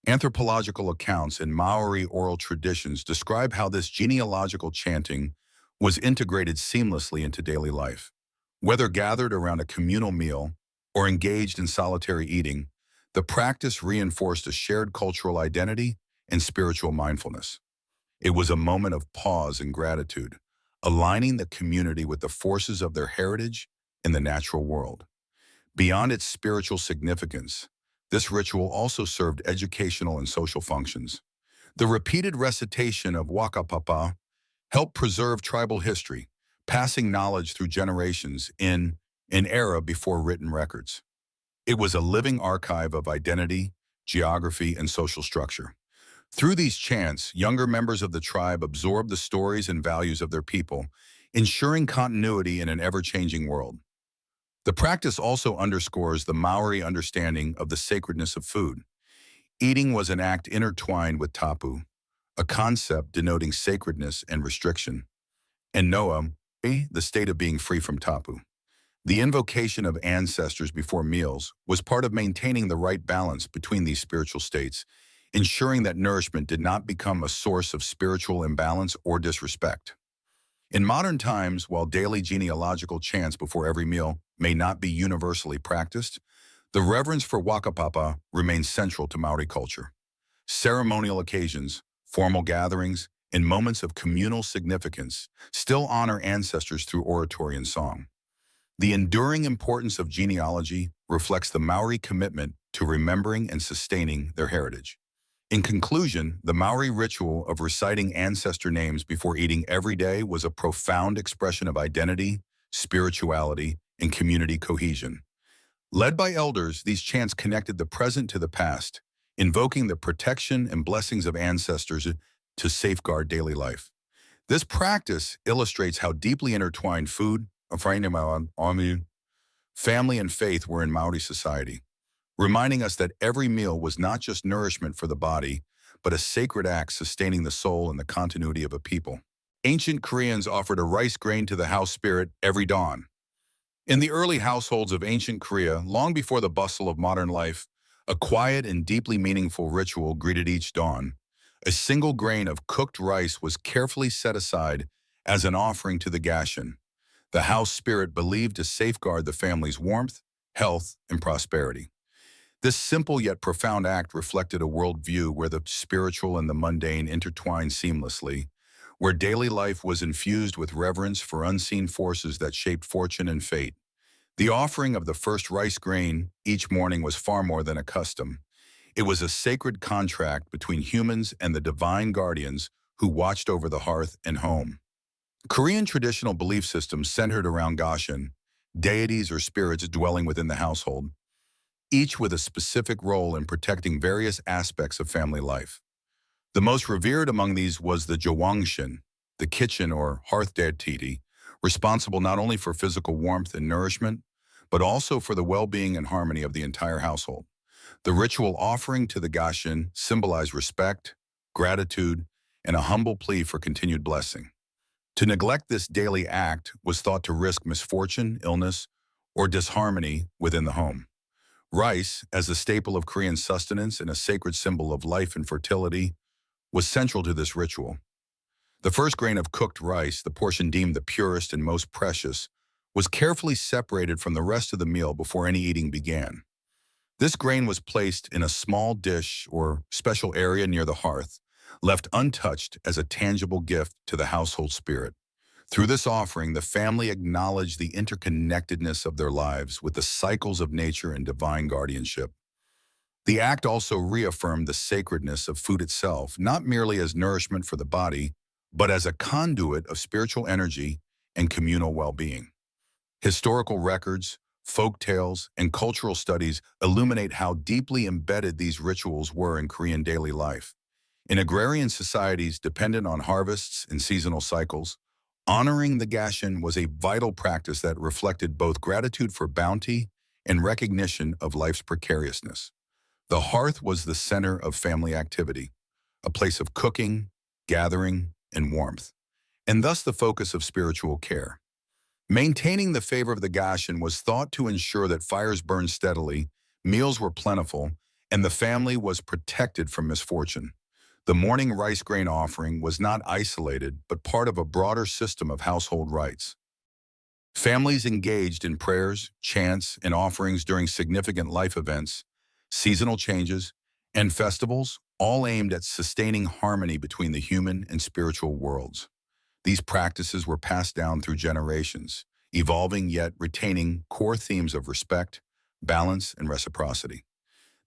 Anthropological accounts and Maori oral traditions describe how this genealogical chanting was integrated seamlessly into daily life. Whether gathered around a communal meal or engaged in solitary eating, the practice reinforced a shared cultural identity and spiritual mindfulness. It was a moment of pause and gratitude, aligning the community with the forces of their heritage in the natural world. Beyond its spiritual significance, this ritual also served educational and social functions. The repeated recitation of Wakapapa helped preserve tribal history, passing knowledge through generations in an era before written records. It was a living archive of identity, geography, and social structure. Through these chants, younger members of the tribe absorbed the stories and values of their people, ensuring continuity in an ever-changing world. The practice also underscores the Maori understanding of the sacredness of food. Eating was an act intertwined with tapu, a concept denoting sacredness and restriction, and noa, the state of being free from tapu. The invocation of ancestors before meals was part of maintaining the right balance between these spiritual states, ensuring that nourishment did not become a source of spiritual imbalance or disrespect. In modern times, while daily genealogical chants before every meal may not be universally practiced, the reverence for Wakapapa remains central to Maori culture. Ceremonial occasions, formal gatherings, and moments of communal significance still honor ancestors through oratory and song. The enduring importance of genealogy reflects the Maori commitment to remembering and sustaining their heritage. In conclusion, the Maori ritual of reciting ancestor names before eating every day was a profound expression of identity, spirituality, and community cohesion. Led by elders, these chants connected the present to the past, invoking the protection and blessings of ancestors to safeguard daily life. This practice illustrates how deeply intertwined food, family, and faith were in Maori society, reminding us that every meal was not just nourishment for the body, but a sacred act sustaining the soul and the continuity of a people. Ancient Koreans offered a rice grain to the house spirit every dawn. In the early households of ancient Korea, long before the bustle of modern life, a quiet and deeply meaningful ritual greeted each dawn. A single grain of cooked rice was carefully set aside as an offering to the Dacian, the house spirit believed to safeguard the family's warmth, health, and prosperity. This simple yet profound act reflected a worldview where the spiritual and the mundane intertwined seamlessly, where daily life was infused with reverence for unseen forces that shaped fortune and fate. The offering of the first rice grain each morning was far more than a custom. It was a sacred contract between humans and the divine guardians who watched over the hearth and home. Korean traditional belief systems centered around Dacian, deities or spirits dwelling within the household, each with a specific role in protecting various aspects of family life. The most revered among these was the Jowangshin, the kitchen or hearth deity, responsible not only for physical warmth and nourishment, but also for the well-being and harmony of the entire household. The ritual offering to the Dacian symbolized respect, gratitude, and a humble plea for continued blessing. To neglect this daily act was thought to risk misfortune, illness, or disharmony within the home. Rice, as a staple of Korean sustenance and a sacred symbol of life and fertility, was central to this ritual. The first grain of cooked rice, the portion deemed the purest and most precious, was carefully separated from the rest of the meal before any eating began. This grain was placed in a small dish or special area near the hearth, left untouched as a tangible gift to the household spirit. Through this offering, the family acknowledged the interconnectedness of their lives with the cycles of nature and divine guardianship. The act also reaffirmed the sacredness of food itself, not merely as nourishment for the body, but as a conduit of spiritual energy and communal well-being. Historical records, folk tales, and cultural studies illuminate how deeply embedded these rituals were in Korean daily life. In agrarian societies dependent on harvests and seasonal cycles, honoring the Gashin was a vital practice that reflected both gratitude for bounty and recognition of life's precariousness. The hearth was the center of family activity, a place of cooking, gathering, and warmth, and thus the focus of spiritual care. Maintaining the favor of the Gashin was thought to ensure that fires burned steadily, meals were plentiful, and the family was protected from misfortune. The morning rice grain offering was not isolated, but part of a broader system of household rites. Families engaged in prayers, chants, and offerings during significant life events, seasonal changes, and festivals, all aimed at sustaining harmony between the human and spiritual worlds. These practices were passed down through generations, evolving yet retaining core themes of respect, balance, and reciprocity.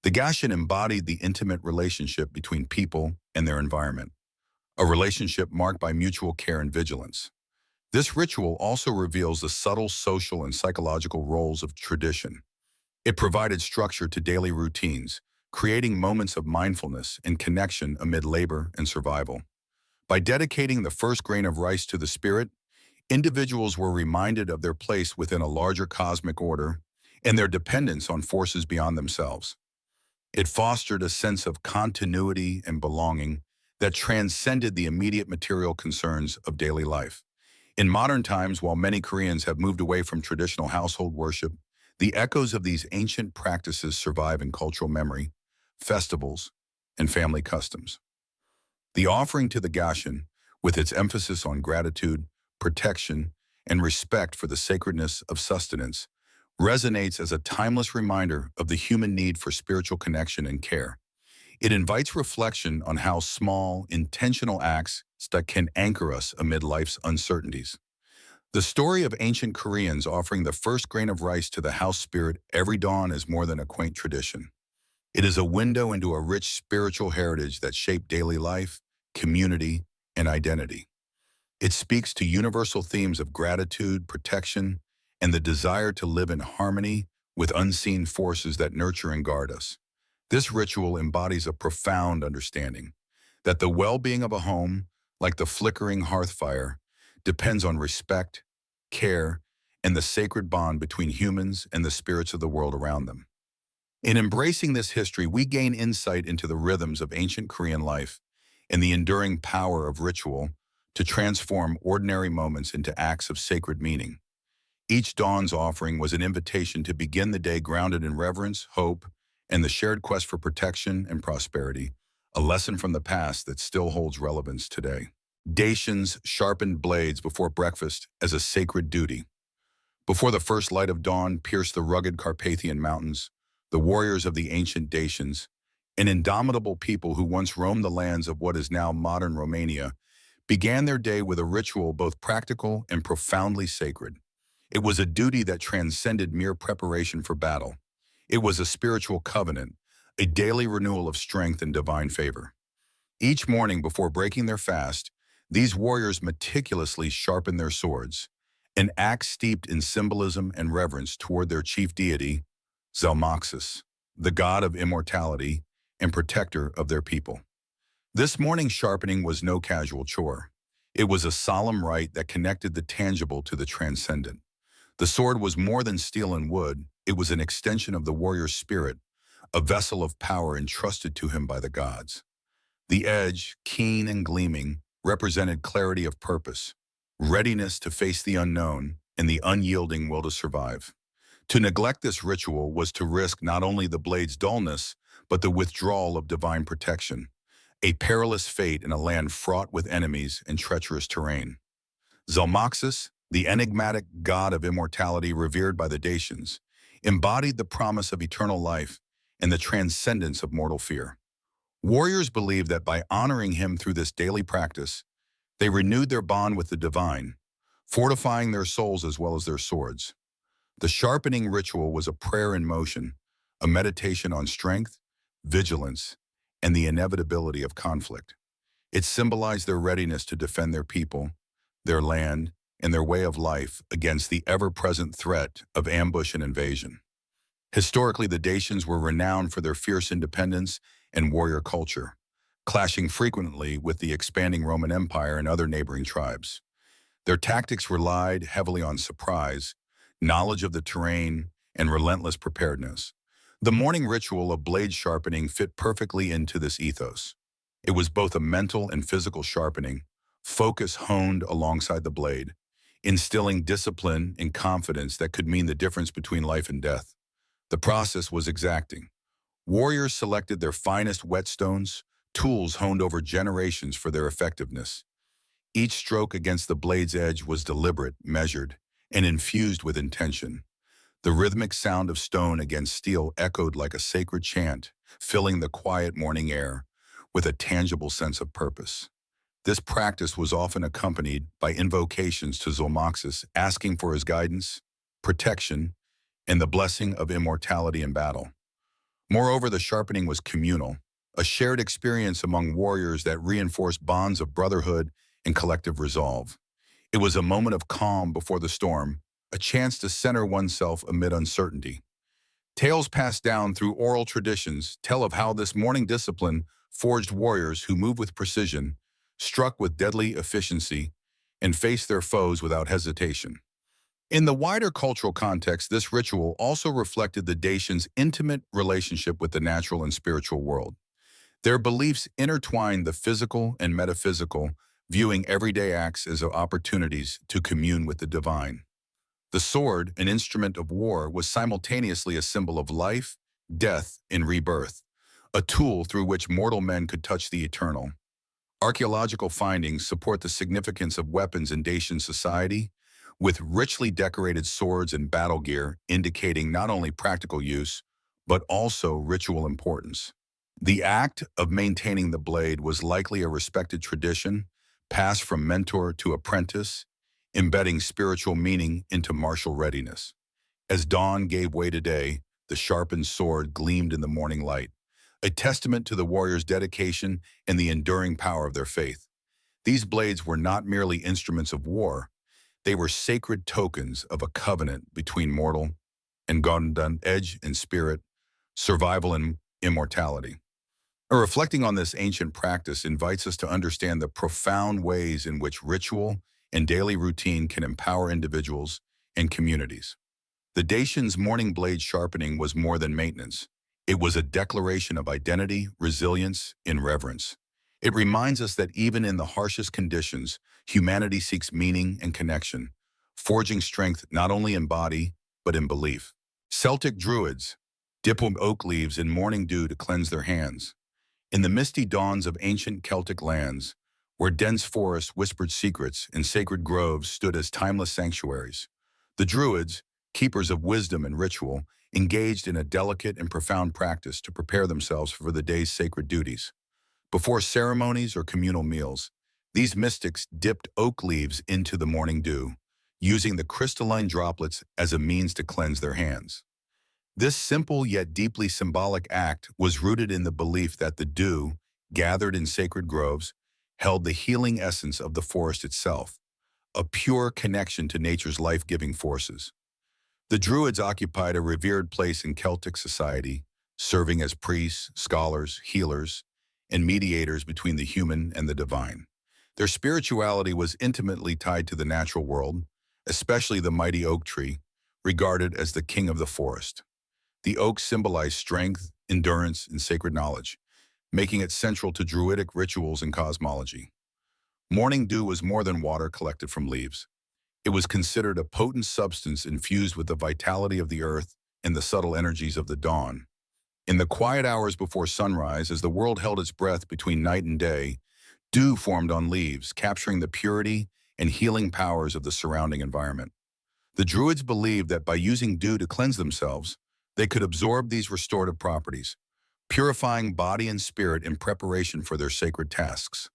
The Gashin embodied the intimate relationship between people and their environment, a relationship marked by mutual care and vigilance. This ritual also reveals the subtle social and psychological roles of tradition. It provided structure to daily routines, creating moments of mindfulness and connection amid labor and survival. By dedicating the first grain of rice to the spirit, individuals were reminded of their place within a larger cosmic order and their dependence on forces beyond themselves. It fostered a sense of continuity and belonging that transcended the immediate material concerns of daily life. In modern times, while many Koreans have moved away from traditional household worship, the echoes of these ancient practices survive in cultural memory, festivals, and family customs. The offering to the Gashin, with its emphasis on gratitude, protection, and respect for the sacredness of sustenance, resonates as a timeless reminder of the human need for spiritual connection and care. It invites reflection on how small, intentional acts that can anchor us amid life's uncertainties. The story of ancient Koreans offering the first grain of rice to the house spirit every dawn is more than a quaint tradition. It is a window into a rich spiritual heritage that shaped daily life, community, and identity. It speaks to universal themes of gratitude, protection, and the desire to live in harmony with unseen forces that nurture and guard us. This ritual embodies a profound understanding that the well-being of a home, like the flickering hearth fire, depends on respect, care, and the sacred bond between humans and the spirits of the world around them. In embracing this history, we gain insight into the rhythms of ancient Korean life and the enduring power of ritual to transform ordinary moments into acts of sacred meaning. Each dawn's offering was an invitation to begin the day grounded in reverence, hope, and the shared quest for protection and prosperity, a lesson from the past that still holds relevance today. Dacians sharpened blades before breakfast as a sacred duty. Before the first light of dawn pierced the rugged Carpathian mountains, the warriors of the ancient Dacians, an indomitable people who once roamed the lands of what is now modern Romania, began their day with a ritual both practical and profoundly sacred. It was a duty that transcended mere preparation for battle. It was a spiritual covenant, a daily renewal of strength and divine favor. Each morning before breaking their fast, these warriors meticulously sharpened their swords, an act steeped in symbolism and reverence toward their chief deity, Zoroastrians, the god of immortality and protector of their people. This morning sharpening was no casual chore. It was a solemn rite that connected the tangible to the transcendent. The sword was more than steel and wood. It was an extension of the warrior's spirit, a vessel of power entrusted to him by the gods. The edge, keen and gleaming, represented clarity of purpose, readiness to face the unknown, and the unyielding will to survive. To neglect this ritual was to risk not only the blade's dullness, but the withdrawal of divine protection, a perilous fate in a land fraught with enemies and treacherous terrain. Zalmoxis, the enigmatic god of immortality revered by the Dacians, embodied the promise of eternal life and the transcendence of mortal fear. Warriors believed that by honoring him through this daily practice, they renewed their bond with the divine, fortifying their souls as well as their swords. The sharpening ritual was a prayer in motion, a meditation on strength, vigilance, and the inevitability of conflict. It symbolized their readiness to defend their people, their land, and their way of life against the ever-present threat of ambush and invasion. Historically, the Dacians were renowned for their fierce independence and warrior culture, clashing frequently with the expanding Roman Empire and other neighboring tribes. Their tactics relied heavily on surprise, knowledge of the terrain, and relentless preparedness. The morning ritual of blade sharpening fit perfectly into this ethos. It was both a mental and physical sharpening, focus honed alongside the blade, instilling discipline and confidence that could mean the difference between life and death. The process was exacting. Warriors selected their finest whetstones, tools honed over generations for their effectiveness. Each stroke against the blade's edge was deliberate, measured, and infused with intention. The rhythmic sound of stone against steel echoed like a sacred chant, filling the quiet morning air with a tangible sense of purpose. This practice was often accompanied by invocations to Zalmoxis, asking for his guidance, protection, and the blessing of immortality in battle. Moreover, the sharpening was communal, a shared experience among warriors that reinforced bonds of brotherhood and collective resolve. It was a moment of calm before the storm, a chance to center oneself amid uncertainty. Tales passed down through oral traditions tell of how this morning discipline forged warriors who moved with precision, struck with deadly efficiency, and faced their foes without hesitation. In the wider cultural context, this ritual also reflected the Dacians' intimate relationship with the natural and spiritual world. Their beliefs intertwined the physical and metaphysical, viewing everyday acts as opportunities to commune with the divine. The sword, an instrument of war, was simultaneously a symbol of life, death, and rebirth, a tool through which mortal men could touch the eternal. Archaeological findings support the significance of weapons in Dacian society, with richly decorated swords and battle gear indicating not only practical use, but also ritual importance. The act of maintaining the blade was likely a respected tradition, passed from mentor to apprentice, embedding spiritual meaning into martial readiness. As dawn gave way to day, the sharpened sword gleamed in the morning light, a testament to the warrior's dedication and the enduring power of their faith. These blades were not merely instruments of war, they were sacred tokens of a covenant between mortal and God, edge and spirit, survival and immortality. Reflecting on this ancient practice invites us to understand the profound ways in which ritual and daily routine can empower individuals and communities. The Dacians' morning blade sharpening was more than maintenance. It was a declaration of identity, resilience, and reverence. It reminds us that even in the harshest conditions, humanity seeks meaning and connection, forging strength not only in body, but in belief. Celtic Druids dip oak leaves in morning dew to cleanse their hands. In the misty dawns of ancient Celtic lands, where dense forests whispered secrets and sacred groves stood as timeless sanctuaries, the Druids, keepers of wisdom and ritual, engaged in a delicate and profound practice to prepare themselves for the day's sacred duties. Before ceremonies or communal meals, these mystics dipped oak leaves into the morning dew, using the crystalline droplets as a means to cleanse their hands. This simple yet deeply symbolic act was rooted in the belief that the dew, gathered in sacred groves, held the healing essence of the forest itself, a pure connection to nature's life-giving forces. The Druids occupied a revered place in Celtic society, serving as priests, scholars, healers, and mediators between the human and the divine. Their spirituality was intimately tied to the natural world, especially the mighty oak tree, regarded as the king of the forest. The oak symbolized strength, endurance, and sacred knowledge, making it central to Druidic rituals and cosmology. Morning dew was more than water collected from leaves. It was considered a potent substance infused with the vitality of the earth and the subtle energies of the dawn. In the quiet hours before sunrise, as the world held its breath between night and day, dew formed on leaves, capturing the purity and healing powers of the surrounding environment. The Druids believed that by using dew to cleanse themselves, they could absorb these restorative properties, purifying body and spirit in preparation for their sacred tasks.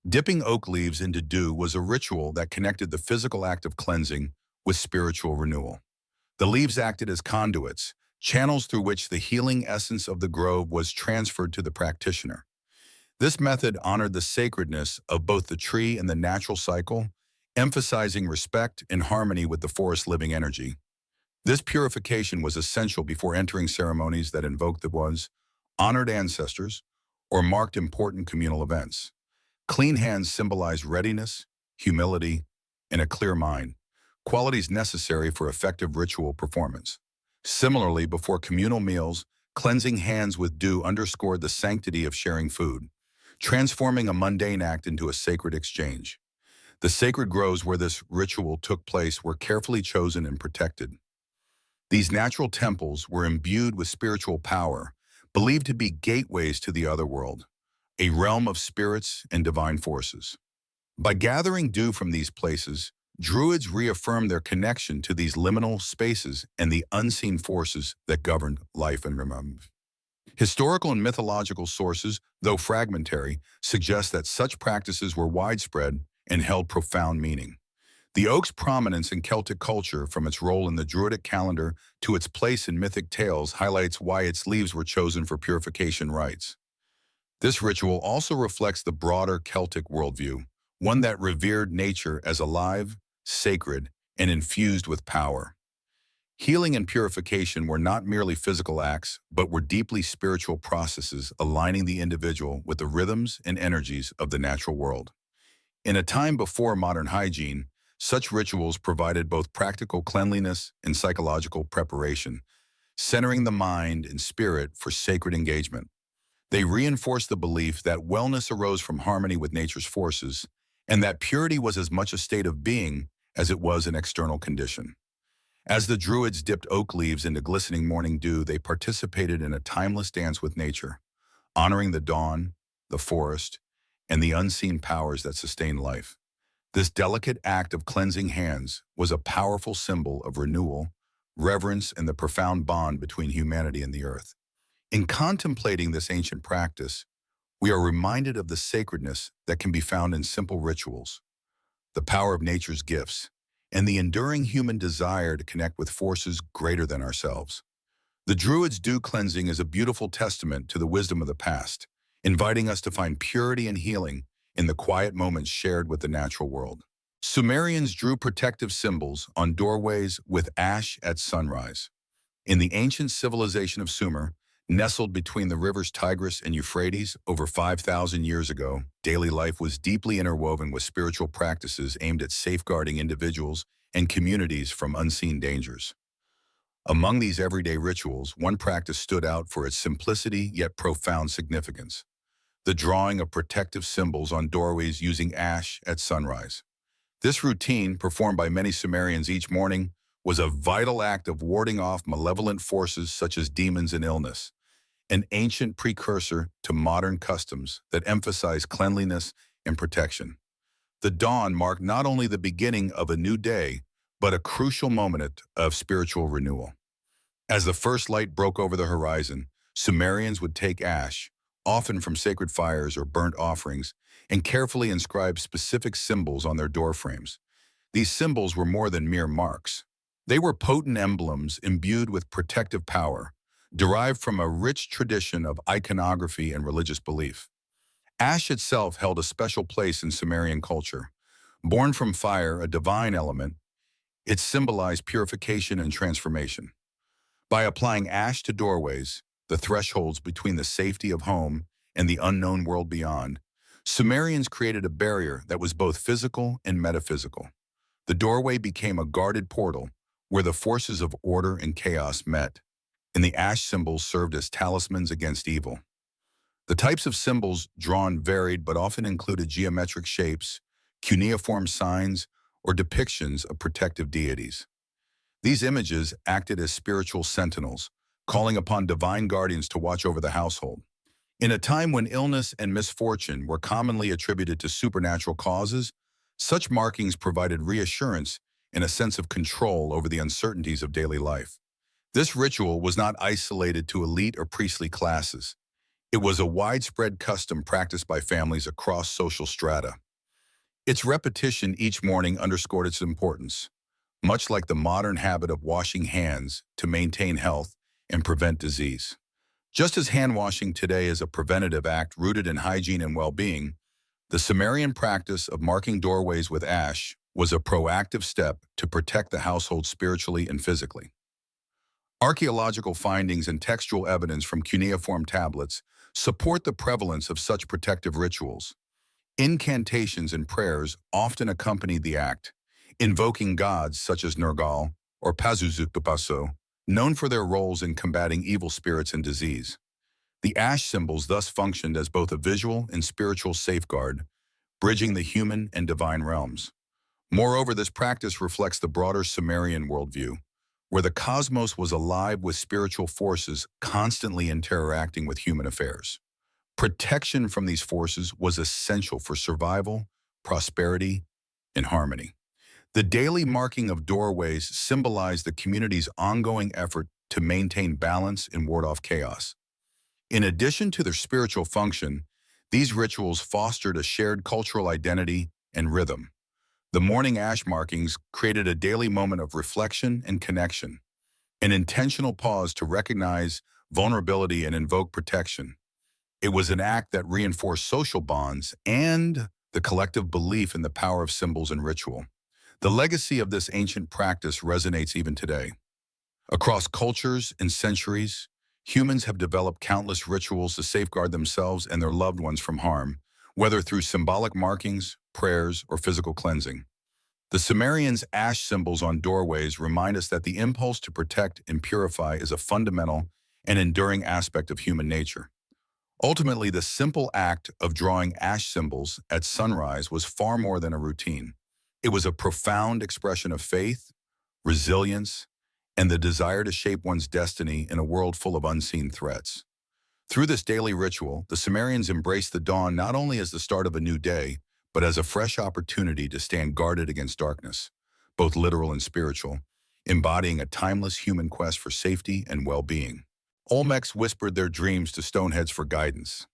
Dipping oak leaves into dew was a ritual that connected the physical act of cleansing with spiritual renewal. The leaves acted as conduits, channels through which the healing essence of the grove was transferred to the practitioner. This method honored the sacredness of both the tree and the natural cycle, emphasizing respect and harmony with the forest's living energy. This purification was essential before entering ceremonies that invoked the ones, honored ancestors, or marked important communal events. Clean hands symbolize readiness, humility, and a clear mind, qualities necessary for effective ritual performance. Similarly, before communal meals, cleansing hands with dew underscored the sanctity of sharing food, transforming a mundane act into a sacred exchange. The sacred groves where this ritual took place were carefully chosen and protected. These natural temples were imbued with spiritual power, believed to be gateways to the other world, a realm of spirits and divine forces. By gathering dew from these places, Druids reaffirmed their connection to these liminal spaces and the unseen forces that governed life and remember. Historical and mythological sources, though fragmentary, suggest that such practices were widespread and held profound meaning. The oak's prominence in Celtic culture, from its role in the Druidic calendar to its place in mythic tales, highlights why its leaves were chosen for purification rites. This ritual also reflects the broader Celtic worldview, one that revered nature as alive, sacred, and infused with power. Healing and purification were not merely physical acts, but were deeply spiritual processes aligning the individual with the rhythms and energies of the natural world. In a time before modern hygiene, such rituals provided both practical cleanliness and psychological preparation, centering the mind and spirit for sacred engagement. They reinforced the belief that wellness arose from harmony with nature's forces, and that purity was as much a state of being as it was an external condition. As the Druids dipped oak leaves into glistening morning dew, they participated in a timeless dance with nature, honoring the dawn, the forest, and the unseen powers that sustain life. This delicate act of cleansing hands was a powerful symbol of renewal, reverence, and the profound bond between humanity and the earth. In contemplating this ancient practice, we are reminded of the sacredness that can be found in simple rituals, the power of nature's gifts, and the enduring human desire to connect with forces greater than ourselves. The Druids' dew cleansing is a beautiful testament to the wisdom of the past, inviting us to find purity and healing in the quiet moments shared with the natural world. Sumerians drew protective symbols on doorways with ash at sunrise. In the ancient civilization of Sumer, nestled between the rivers Tigris and Euphrates over 5,000 years ago, daily life was deeply interwoven with spiritual practices aimed at safeguarding individuals and communities from unseen dangers. Among these everyday rituals, one practice stood out for its simplicity yet profound significance: the drawing of protective symbols on doorways using ash at sunrise. This routine, performed by many Sumerians each morning, was a vital act of warding off malevolent forces such as demons and illness, an ancient precursor to modern customs that emphasize cleanliness and protection. The dawn marked not only the beginning of a new day, but a crucial moment of spiritual renewal. As the first light broke over the horizon, Sumerians would take ash, often from sacred fires or burnt offerings, and carefully inscribe specific symbols on their doorframes. These symbols were more than mere marks. They were potent emblems imbued with protective power, derived from a rich tradition of iconography and religious belief. Ash itself held a special place in Sumerian culture. Born from fire, a divine element, it symbolized purification and transformation. By applying ash to doorways, the thresholds between the safety of home and the unknown world beyond, Sumerians created a barrier that was both physical and metaphysical. The doorway became a guarded portal where the forces of order and chaos met, and the ash symbols served as talismans against evil. The types of symbols drawn varied but often included geometric shapes, cuneiform signs, or depictions of protective deities. These images acted as spiritual sentinels, calling upon divine guardians to watch over the household. In a time when illness and misfortune were commonly attributed to supernatural causes, such markings provided reassurance and a sense of control over the uncertainties of daily life. This ritual was not isolated to elite or priestly classes. It was a widespread custom practiced by families across social strata. Its repetition each morning underscored its importance, much like the modern habit of washing hands to maintain health and prevent disease. Just as hand washing today is a preventative act rooted in hygiene and well-being, the Sumerian practice of marking doorways with ash was a proactive step to protect the household spiritually and physically. Archaeological findings and textual evidence from cuneiform tablets support the prevalence of such protective rituals. Incantations and prayers often accompanied the act, invoking gods such as Nergal or Pazuzukapaso, known for their roles in combating evil spirits and disease. The ash symbols thus functioned as both a visual and spiritual safeguard, bridging the human and divine realms. Moreover, this practice reflects the broader Sumerian worldview, where the cosmos was alive with spiritual forces constantly interacting with human affairs. Protection from these forces was essential for survival, prosperity, and harmony. The daily marking of doorways symbolized the community's ongoing effort to maintain balance and ward off chaos. In addition to their spiritual function, these rituals fostered a shared cultural identity and rhythm. The morning ash markings created a daily moment of reflection and connection, an intentional pause to recognize vulnerability and invoke protection. It was an act that reinforced social bonds and the collective belief in the power of symbols and ritual. The legacy of this ancient practice resonates even today. Across cultures and centuries, humans have developed countless rituals to safeguard themselves and their loved ones from harm, whether through symbolic markings, prayers, or physical cleansing. The Sumerians' ash symbols on doorways remind us that the impulse to protect and purify is a fundamental and enduring aspect of human nature. Ultimately, the simple act of drawing ash symbols at sunrise was far more than a routine. It was a profound expression of faith, resilience, and the desire to shape one's destiny in a world full of unseen threats. Through this daily ritual, the Sumerians embraced the dawn not only as the start of a new day, but as a fresh opportunity to stand guarded against darkness, both literal and spiritual, embodying a timeless human quest for safety and well-being. Olmecs whispered their dreams to stoneheads for guidance.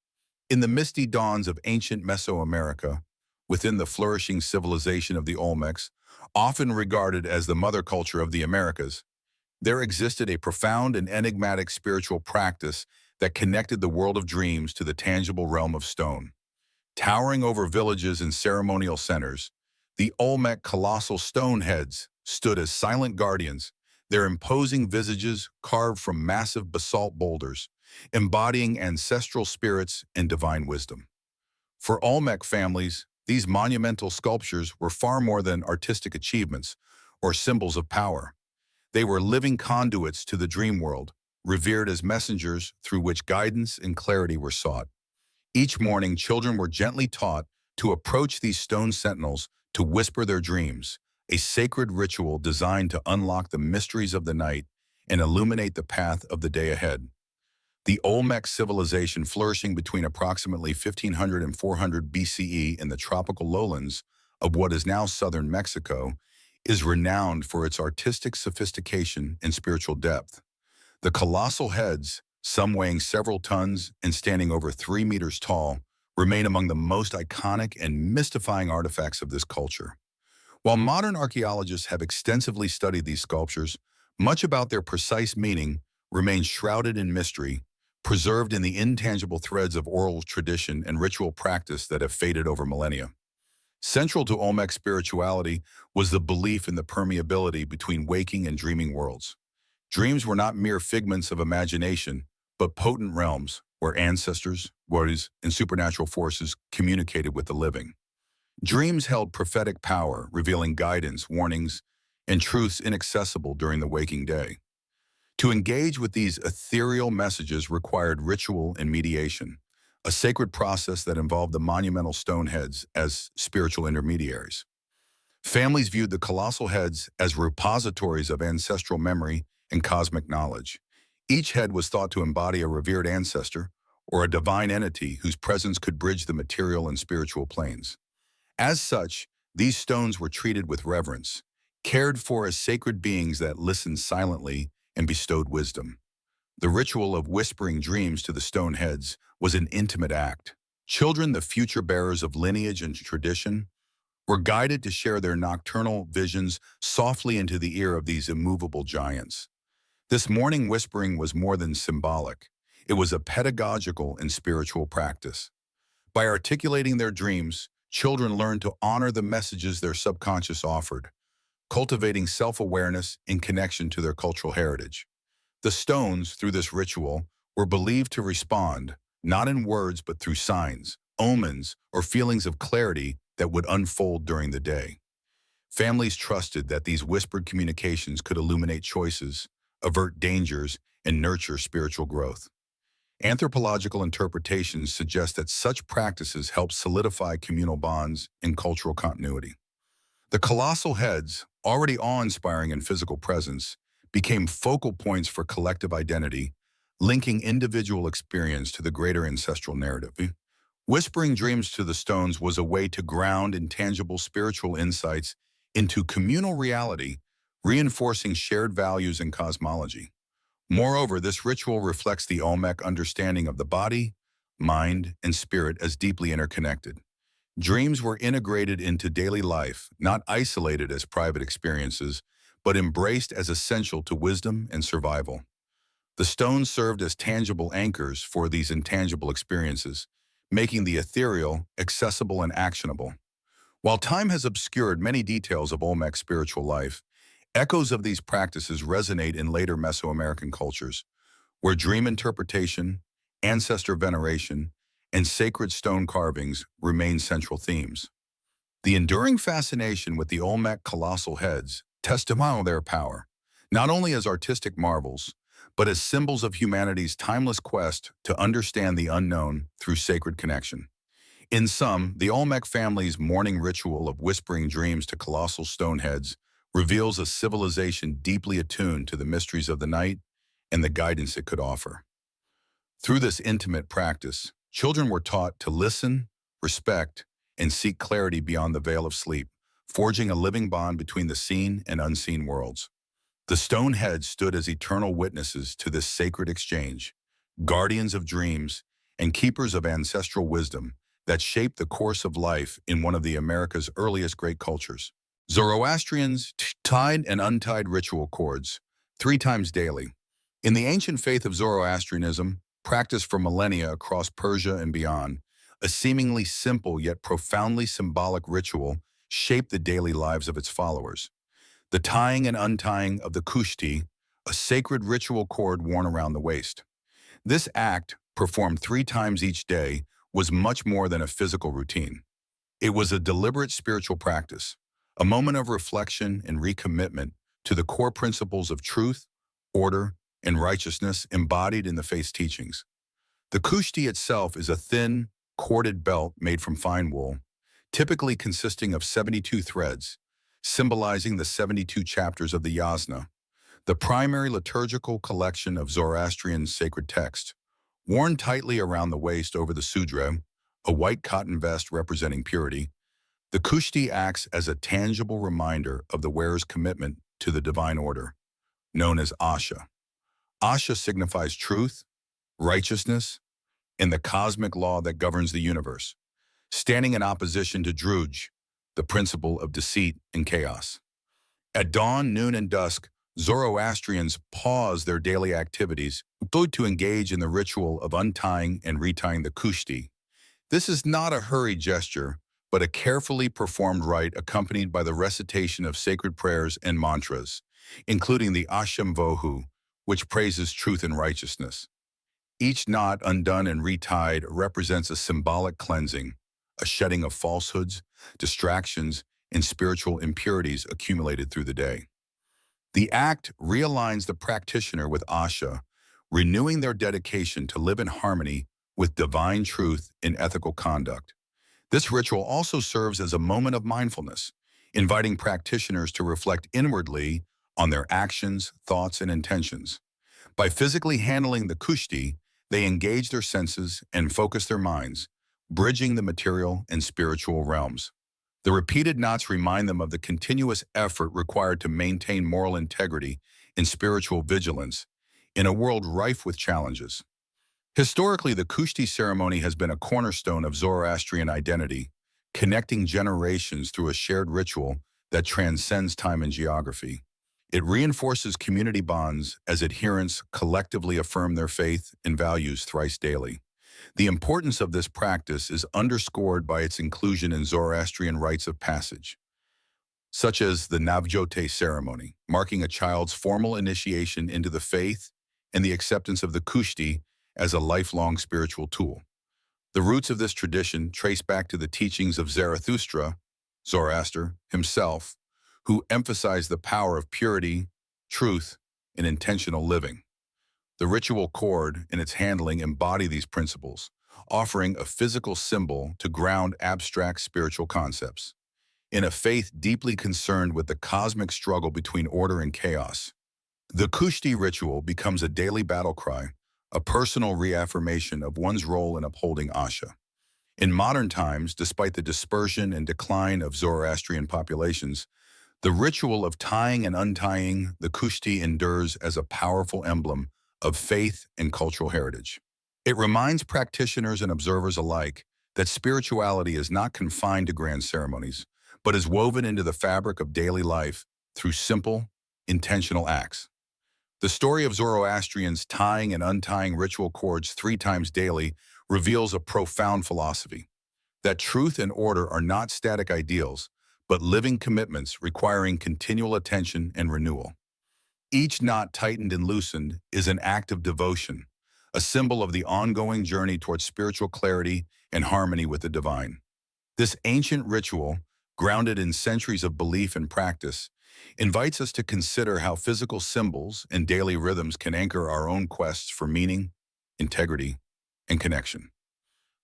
In the misty dawns of ancient Mesoamerica, within the flourishing civilization of the Olmecs, often regarded as the mother culture of the Americas, there existed a profound and enigmatic spiritual practice that connected the world of dreams to the tangible realm of stone. Towering over villages and ceremonial centers, the Olmec colossal stone heads stood as silent guardians, their imposing visages carved from massive basalt boulders, embodying ancestral spirits and divine wisdom. For Olmec families, these monumental sculptures were far more than artistic achievements or symbols of power. They were living conduits to the dream world, revered as messengers through which guidance and clarity were sought. Each morning, children were gently taught to approach these stone sentinels to whisper their dreams, a sacred ritual designed to unlock the mysteries of the night and illuminate the path of the day ahead. The Olmec civilization, flourishing between approximately 1500 and 400 BCE in the tropical lowlands of what is now southern Mexico, is renowned for its artistic sophistication and spiritual depth. The colossal heads, some weighing several tons and standing over 3 meters tall, remain among the most iconic and mystifying artifacts of this culture. While modern archaeologists have extensively studied these sculptures, much about their precise meaning remains shrouded in mystery, preserved in the intangible threads of oral tradition and ritual practice that have faded over millennia. Central to Olmec spirituality was the belief in the permeability between waking and dreaming worlds. Dreams were not mere figments of imagination, but potent realms where ancestors, warriors, and supernatural forces communicated with the living. Dreams held prophetic power, revealing guidance, warnings, and truths inaccessible during the waking day. To engage with these ethereal messages required ritual and mediation, a sacred process that involved the monumental stone heads as spiritual intermediaries. Families viewed the colossal heads as repositories of ancestral memory and cosmic knowledge. Each head was thought to embody a revered ancestor or a divine entity whose presence could bridge the material and spiritual planes. As such, these stones were treated with reverence, cared for as sacred beings that listened silently and bestowed wisdom. The ritual of whispering dreams to the stone heads was an intimate act. Children, the future bearers of lineage and tradition, were guided to share their nocturnal visions softly into the ear of these immovable giants. This morning whispering was more than symbolic. It was a pedagogical and spiritual practice. By articulating their dreams, children learned to honor the messages their subconscious offered, cultivating self-awareness in connection to their cultural heritage. The stones, through this ritual, were believed to respond, not in words but through signs, omens, or feelings of clarity that would unfold during the day. Families trusted that these whispered communications could illuminate choices, avert dangers, and nurture spiritual growth. Anthropological interpretations suggest that such practices help solidify communal bonds and cultural continuity. The colossal heads, already awe-inspiring in physical presence, became focal points for collective identity, linking individual experience to the greater ancestral narrative. Whispering dreams to the stones was a way to ground intangible spiritual insights into communal reality, reinforcing shared values and cosmology. Moreover, this ritual reflects the Olmec understanding of the body, mind, and spirit as deeply interconnected. Dreams were integrated into daily life, not isolated as private experiences, but embraced as essential to wisdom and survival. The stones served as tangible anchors for these intangible experiences, making the ethereal accessible and actionable. While time has obscured many details of Olmec spiritual life, echoes of these practices resonate in later Mesoamerican cultures, where dream interpretation, ancestor veneration, and sacred stone carvings remain central themes. The enduring fascination with the Olmec colossal heads testify their power, not only as artistic marvels, but as symbols of humanity's timeless quest to understand the unknown through sacred connection. In sum, the Olmec family's morning ritual of whispering dreams to colossal stone heads reveals a civilization deeply attuned to the mysteries of the night and the guidance it could offer. Through this intimate practice, children were taught to listen, respect, and seek clarity beyond the veil of sleep, forging a living bond between the seen and unseen worlds. The stone heads stood as eternal witnesses to this sacred exchange, guardians of dreams and keepers of ancestral wisdom that shaped the course of life in one of the America's earliest great cultures. Zoroastrians tied and untied ritual cords 3 times daily. In the ancient faith of Zoroastrianism, practiced for millennia across Persia and beyond, a seemingly simple yet profoundly symbolic ritual shaped the daily lives of its followers. The tying and untying of the kushti, a sacred ritual cord worn around the waist. This act, performed 3 times each day, was much more than a physical routine. It was a deliberate spiritual practice, a moment of reflection and recommitment to the core principles of truth, order, and righteousness embodied in the faith's teachings. The kushti itself is a thin, corded belt made from fine wool, typically consisting of 72 threads, symbolizing the 72 chapters of the Yasna, the primary liturgical collection of Zoroastrian sacred text. Worn tightly around the waist over the sudra, a white cotton vest representing purity, the kushti acts as a tangible reminder of the wearer's commitment to the divine order, known as asha. Asha signifies truth, righteousness, and the cosmic law that governs the universe, standing in opposition to Druids, the principle of deceit and chaos. At dawn, noon, and dusk, Zoroastrians pause their daily activities to engage in the ritual of untying and retying the kushti. This is not a hurried gesture, but a carefully performed rite accompanied by the recitation of sacred prayers and mantras, including the Asham Vohu, which praises truth and righteousness. Each knot undone and retied represents a symbolic cleansing, a shedding of falsehoods, distractions, and spiritual impurities accumulated through the day. The act realigns the practitioner with Asha, renewing their dedication to live in harmony with divine truth in ethical conduct. This ritual also serves as a moment of mindfulness, inviting practitioners to reflect inwardly on their actions, thoughts, and intentions. By physically handling the kushti, they engage their senses and focus their minds, bridging the material and spiritual realms. The repeated knots remind them of the continuous effort required to maintain moral integrity and spiritual vigilance in a world rife with challenges. Historically, the kushti ceremony has been a cornerstone of Zoroastrian identity, connecting generations through a shared ritual that transcends time and geography. It reinforces community bonds as adherents collectively affirm their faith and values thrice daily. The importance of this practice is underscored by its inclusion in Zoroastrian rites of passage, such as the Navjote ceremony, marking a child's formal initiation into the faith and the acceptance of the kushti as a lifelong spiritual tool. The roots of this tradition trace back to the teachings of Zarathustra, Zoroaster himself, who emphasized the power of purity, truth, and intentional living. The ritual cord and its handling embody these principles, offering a physical symbol to ground abstract spiritual concepts. In a faith deeply concerned with the cosmic struggle between order and chaos, the kushti ritual becomes a daily battle cry, a personal reaffirmation of one's role in upholding Asha. In modern times, despite the dispersion and decline of Zoroastrian populations, the ritual of tying and untying the kushti endures as a powerful emblem of faith and cultural heritage. It reminds practitioners and observers alike that spirituality is not confined to grand ceremonies, but is woven into the fabric of daily life through simple, intentional acts. The story of Zoroastrians tying and untying ritual cords 3 times daily reveals a profound philosophy, that truth and order are not static ideals, but living commitments requiring continual attention and renewal. Each knot tightened and loosened is an act of devotion, a symbol of the ongoing journey towards spiritual clarity and harmony with the divine. This ancient ritual, grounded in centuries of belief and practice, invites us to consider how physical symbols and daily rhythms can anchor our own quests for meaning, integrity, and connection.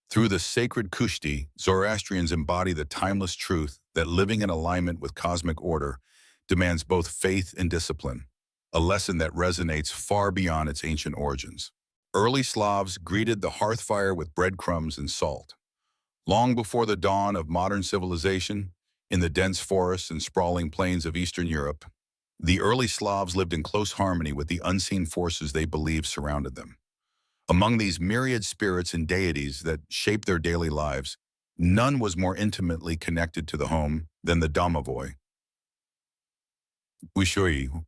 Through the sacred kushti, Zoroastrians embody the timeless truth that living in alignment with cosmic order demands both faith and discipline, a lesson that resonates far beyond its ancient origins. Early Slavs greeted the hearth fire with breadcrumbs and salt. Long before the dawn of modern civilization, in the dense forests and sprawling plains of Eastern Europe, the early Slavs lived in close harmony with the unseen forces they believed surrounded them. Among these myriad spirits and deities that shaped their daily lives, none was more intimately connected to the home than the domovoi, Ushui,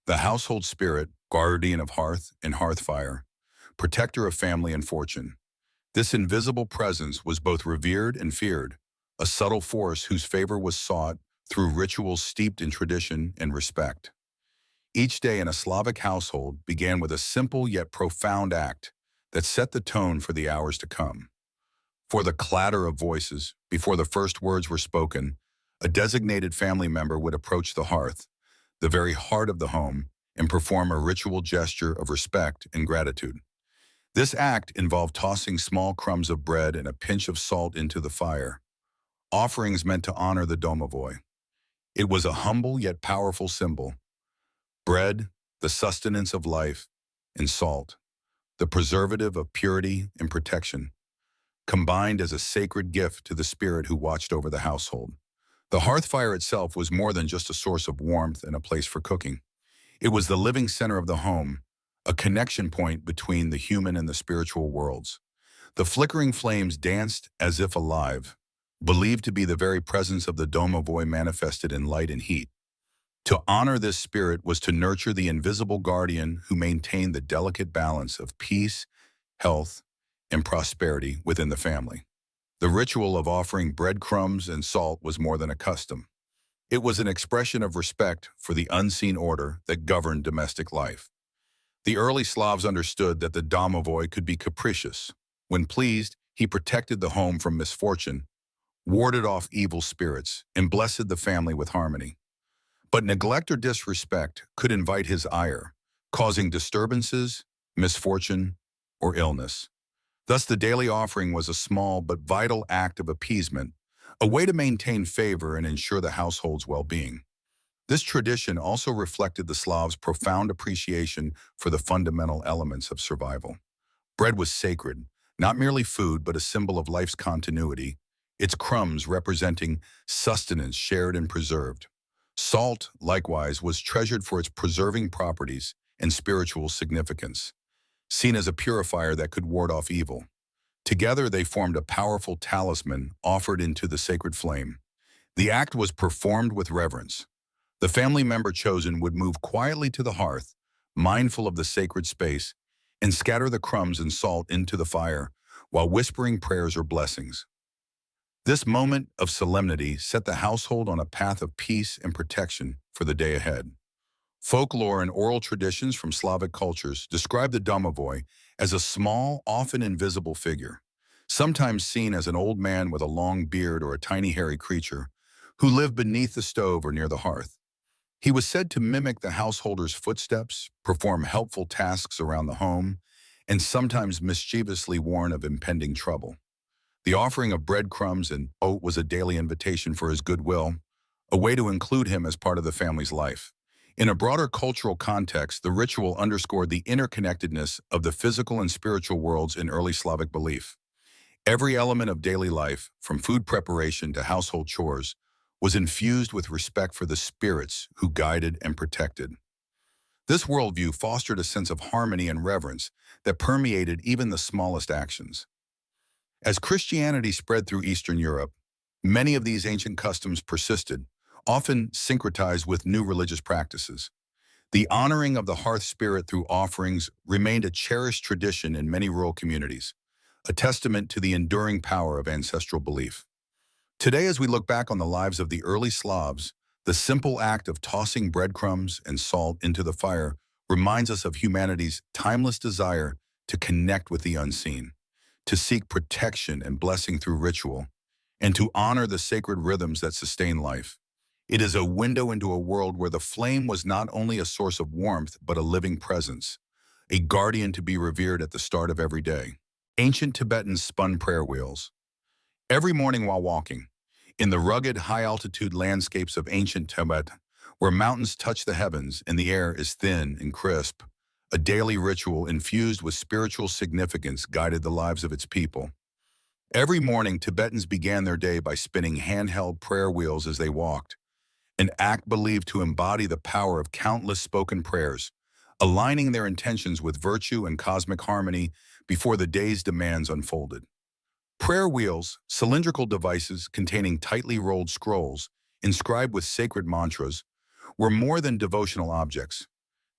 the household spirit, guardian of hearth and hearth fire, protector of family and fortune. This invisible presence was both revered and feared, a subtle force whose favor was sought through rituals steeped in tradition and respect. Each day in a Slavic household began with a simple yet profound act that set the tone for the hours to come. For the clatter of voices, before the first words were spoken, a designated family member would approach the hearth, the very heart of the home, and perform a ritual gesture of respect and gratitude. This act involved tossing small crumbs of bread and a pinch of salt into the fire, offerings meant to honor the domovoi. It was a humble yet powerful symbol. Bread, the sustenance of life, and salt, the preservative of purity and protection, combined as a sacred gift to the spirit who watched over the household. The hearth fire itself was more than just a source of warmth and a place for cooking. It was the living center of the home, a connection point between the human and the spiritual worlds. The flickering flames danced as if alive, believed to be the very presence of the domovoi manifested in light and heat. To honor this spirit was to nurture the invisible guardian who maintained the delicate balance of peace, health, and prosperity within the family. The ritual of offering breadcrumbs and salt was more than a custom. It was an expression of respect for the unseen order that governed domestic life. The early Slavs understood that the domovoi could be capricious. When pleased, he protected the home from misfortune, warded off evil spirits, and blessed the family with harmony. But neglect or disrespect could invite his ire, causing disturbances, misfortune, or illness. Thus, the daily offering was a small but vital act of appeasement, a way to maintain favor and ensure the household's well-being. This tradition also reflected the Slavs' profound appreciation for the fundamental elements of survival. Bread was sacred, not merely food, but a symbol of life's continuity, its crumbs representing sustenance shared and preserved. Salt, likewise, was treasured for its preserving properties and spiritual significance, seen as a purifier that could ward off evil. Together, they formed a powerful talisman offered into the sacred flame. The act was performed with reverence. The family member chosen would move quietly to the hearth, mindful of the sacred space, and scatter the crumbs and salt into the fire while whispering prayers or blessings. This moment of solemnity set the household on a path of peace and protection for the day ahead. Folklore and oral traditions from Slavic cultures describe the domovoi as a small, often invisible figure, sometimes seen as an old man with a long beard or a tiny hairy creature who lived beneath the stove or near the hearth. He was said to mimic the householder's footsteps, perform helpful tasks around the home, and sometimes mischievously warn of impending trouble. The offering of breadcrumbs and oat was a daily invitation for his goodwill, a way to include him as part of the family's life. In a broader cultural context, the ritual underscored the interconnectedness of the physical and spiritual worlds in early Slavic belief. Every element of daily life, from food preparation to household chores, was infused with respect for the spirits who guided and protected. This worldview fostered a sense of harmony and reverence that permeated even the smallest actions. As Christianity spread through Eastern Europe, many of these ancient customs persisted, often syncretized with new religious practices. The honoring of the hearth spirit through offerings remained a cherished tradition in many rural communities, a testament to the enduring power of ancestral belief. Today, as we look back on the lives of the early Slavs, the simple act of tossing breadcrumbs and salt into the fire reminds us of humanity's timeless desire to connect with the unseen, to seek protection and blessing through ritual, and to honor the sacred rhythms that sustain life. It is a window into a world where the flame was not only a source of warmth, but a living presence, a guardian to be revered at the start of every day. Ancient Tibetans spun prayer wheels. Every morning while walking, in the rugged, high-altitude landscapes of ancient Tibet, where mountains touch the heavens and the air is thin and crisp, a daily ritual infused with spiritual significance guided the lives of its people. Every morning, Tibetans began their day by spinning handheld prayer wheels as they walked, an act believed to embody the power of countless spoken prayers, aligning their intentions with virtue and cosmic harmony before the day's demands unfolded. Prayer wheels, cylindrical devices containing tightly rolled scrolls, inscribed with sacred mantras, were more than devotional objects.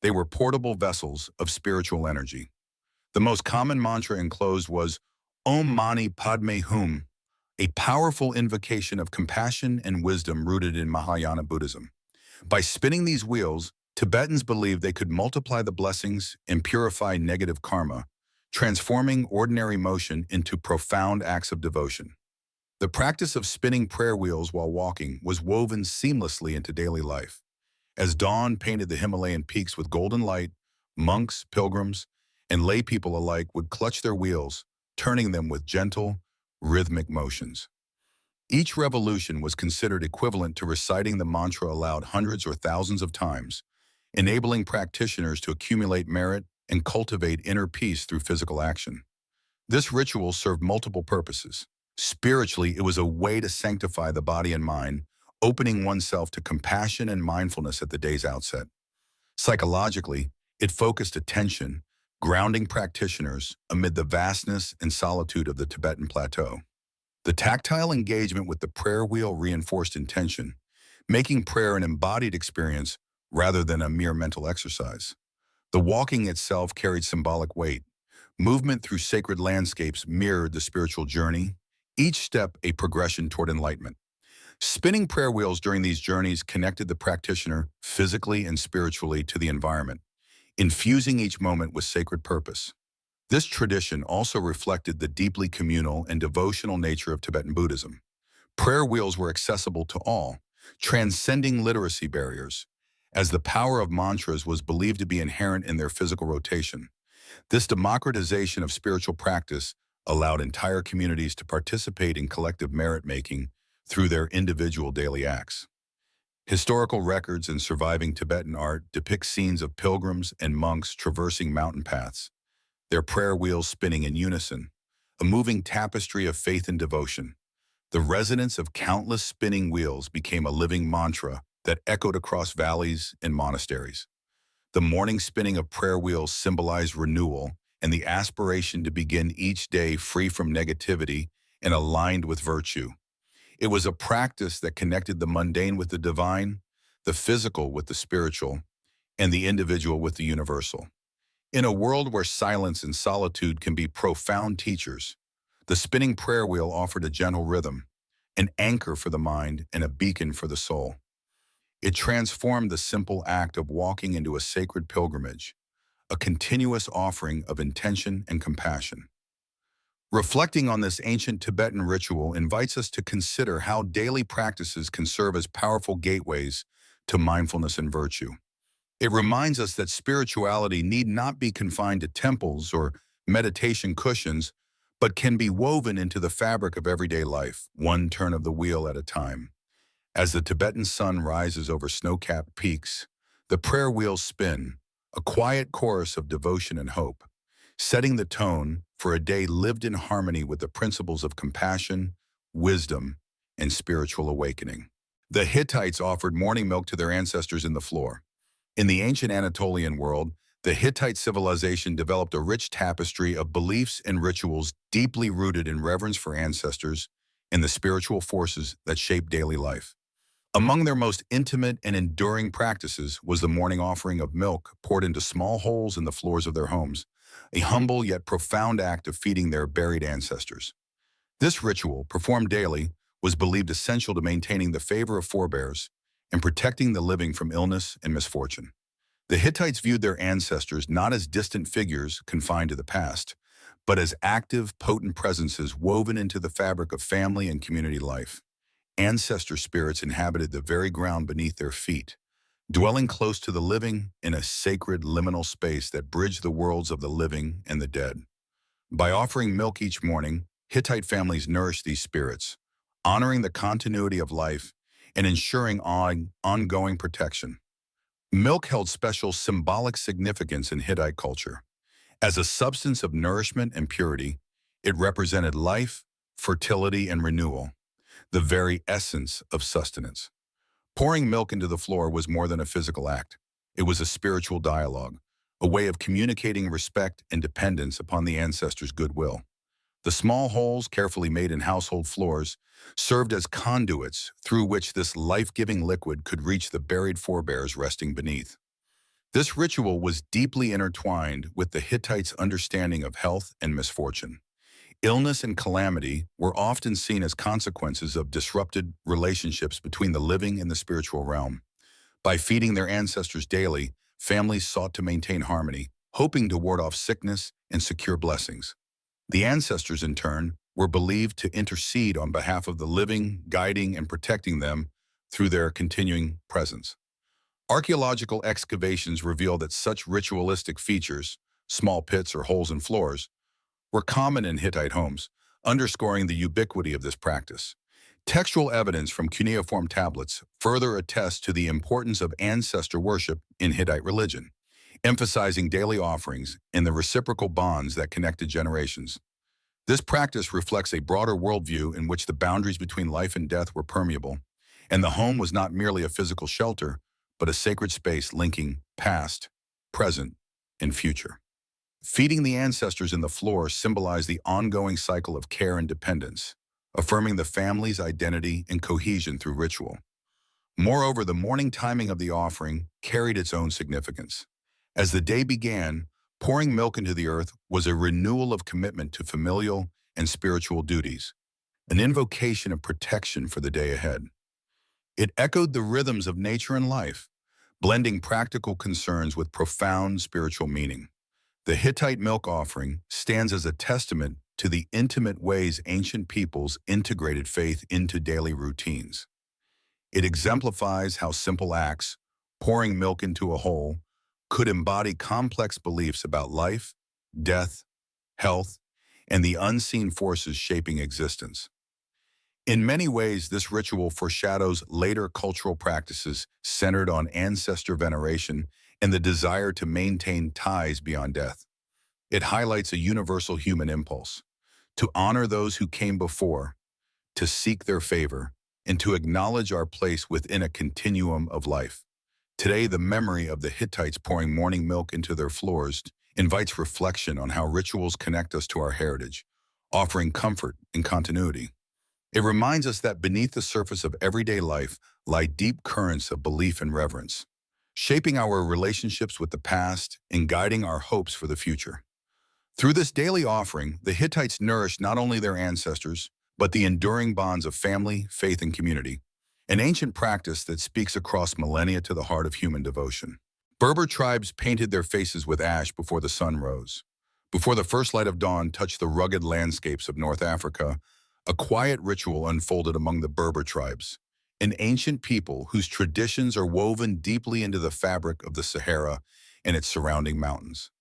They were portable vessels of spiritual energy. The most common mantra enclosed was Om Mani Padme Hum, a powerful invocation of compassion and wisdom rooted in Mahayana Buddhism. By spinning these wheels, Tibetans believed they could multiply the blessings and purify negative karma, transforming ordinary motion into profound acts of devotion. The practice of spinning prayer wheels while walking was woven seamlessly into daily life. As dawn painted the Himalayan peaks with golden light, monks, pilgrims, and lay people alike would clutch their wheels, turning them with gentle, rhythmic motions. Each revolution was considered equivalent to reciting the mantra aloud hundreds or thousands of times, enabling practitioners to accumulate merit and cultivate inner peace through physical action. This ritual served multiple purposes. Spiritually, it was a way to sanctify the body and mind, opening oneself to compassion and mindfulness at the day's outset. Psychologically, it focused attention, grounding practitioners amid the vastness and solitude of the Tibetan plateau. The tactile engagement with the prayer wheel reinforced intention, making prayer an embodied experience rather than a mere mental exercise. The walking itself carried symbolic weight. Movement through sacred landscapes mirrored the spiritual journey, each step a progression toward enlightenment. Spinning prayer wheels during these journeys connected the practitioner physically and spiritually to the environment, infusing each moment with sacred purpose. This tradition also reflected the deeply communal and devotional nature of Tibetan Buddhism. Prayer wheels were accessible to all, transcending literacy barriers, as the power of mantras was believed to be inherent in their physical rotation. This democratization of spiritual practice allowed entire communities to participate in collective merit-making through their individual daily acts. Historical records and surviving Tibetan art depict scenes of pilgrims and monks traversing mountain paths, their prayer wheels spinning in unison, a moving tapestry of faith and devotion. The resonance of countless spinning wheels became a living mantra that echoed across valleys and monasteries. The morning spinning of prayer wheels symbolized renewal and the aspiration to begin each day free from negativity and aligned with virtue. It was a practice that connected the mundane with the divine, the physical with the spiritual, and the individual with the universal. In a world where silence and solitude can be profound teachers, the spinning prayer wheel offered a gentle rhythm, an anchor for the mind and a beacon for the soul. It transformed the simple act of walking into a sacred pilgrimage, a continuous offering of intention and compassion. Reflecting on this ancient Tibetan ritual invites us to consider how daily practices can serve as powerful gateways to mindfulness and virtue. It reminds us that spirituality need not be confined to temples or meditation cushions, but can be woven into the fabric of everyday life, one turn of the wheel at a time. As the Tibetan sun rises over snow-capped peaks, the prayer wheels spin, a quiet chorus of devotion and hope, setting the tone for a day lived in harmony with the principles of compassion, wisdom, and spiritual awakening. The Hittites offered morning milk to their ancestors in the floor. In the ancient Anatolian world, the Hittite civilization developed a rich tapestry of beliefs and rituals deeply rooted in reverence for ancestors and the spiritual forces that shape daily life. Among their most intimate and enduring practices was the morning offering of milk poured into small holes in the floors of their homes, a humble yet profound act of feeding their buried ancestors. This ritual, performed daily, was believed essential to maintaining the favor of forebears and protecting the living from illness and misfortune. The Hittites viewed their ancestors not as distant figures confined to the past, but as active, potent presences woven into the fabric of family and community life. Ancestor spirits inhabited the very ground beneath their feet, dwelling close to the living in a sacred liminal space that bridged the worlds of the living and the dead. By offering milk each morning, Hittite families nourished these spirits, honoring the continuity of life and ensuring ongoing protection. Milk held special symbolic significance in Hittite culture. As a substance of nourishment and purity, it represented life, fertility, and renewal, the very essence of sustenance. Pouring milk into the floor was more than a physical act. It was a spiritual dialogue, a way of communicating respect and dependence upon the ancestors' goodwill. The small holes, carefully made in household floors, served as conduits through which this life-giving liquid could reach the buried forebears resting beneath. This ritual was deeply intertwined with the Hittites' understanding of health and misfortune. Illness and calamity were often seen as consequences of disrupted relationships between the living and the spiritual realm. By feeding their ancestors daily, families sought to maintain harmony, hoping to ward off sickness and secure blessings. The ancestors, in turn, were believed to intercede on behalf of the living, guiding and protecting them through their continuing presence. Archaeological excavations reveal that such ritualistic features, small pits or holes in floors, were common in Hittite homes, underscoring the ubiquity of this practice. Textual evidence from cuneiform tablets further attests to the importance of ancestor worship in Hittite religion, emphasizing daily offerings and the reciprocal bonds that connected generations. This practice reflects a broader worldview in which the boundaries between life and death were permeable, and the home was not merely a physical shelter, but a sacred space linking past, present, and future. Feeding the ancestors in the floor symbolized the ongoing cycle of care and dependence, affirming the family's identity and cohesion through ritual. Moreover, the morning timing of the offering carried its own significance. As the day began, pouring milk into the earth was a renewal of commitment to familial and spiritual duties, an invocation of protection for the day ahead. It echoed the rhythms of nature and life, blending practical concerns with profound spiritual meaning. The Hittite milk offering stands as a testament to the intimate ways ancient peoples integrated faith into daily routines. It exemplifies how simple acts, pouring milk into a hole, could embody complex beliefs about life, death, health, and the unseen forces shaping existence. In many ways, this ritual foreshadows later cultural practices centered on ancestor veneration and the desire to maintain ties beyond death. It highlights a universal human impulse to honor those who came before, to seek their favor, and to acknowledge our place within a continuum of life. Today, the memory of the Hittites pouring morning milk into their floors invites reflection on how rituals connect us to our heritage, offering comfort and continuity. It reminds us that beneath the surface of everyday life lie deep currents of belief and reverence, shaping our relationships with the past and guiding our hopes for the future. Through this daily offering, the Hittites nourished not only their ancestors, but the enduring bonds of family, faith, and community, an ancient practice that speaks across millennia to the heart of human devotion. Berber tribes painted their faces with ash before the sun rose. Before the first light of dawn touched the rugged landscapes of North Africa, a quiet ritual unfolded among the Berber tribes, an ancient people whose traditions are woven deeply into the fabric of the Sahara and its surrounding mountains.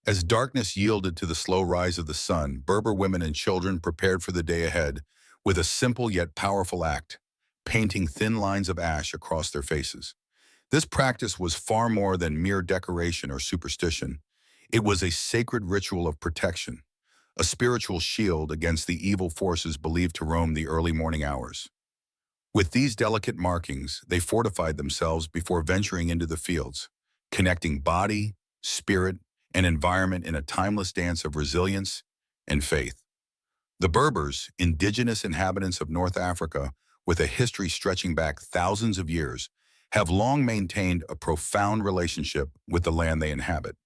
As darkness yielded to the slow rise of the sun, Berber women and children prepared for the day ahead with a simple yet powerful act, painting thin lines of ash across their faces. This practice was far more than mere decoration or superstition. It was a sacred ritual of protection, a spiritual shield against the evil forces believed to roam the early morning hours. With these delicate markings, they fortified themselves before venturing into the fields, connecting body, spirit, and environment in a timeless dance of resilience and faith. The Berbers, indigenous inhabitants of North Africa with a history stretching back thousands of years, have long maintained a profound relationship with the land they inhabit.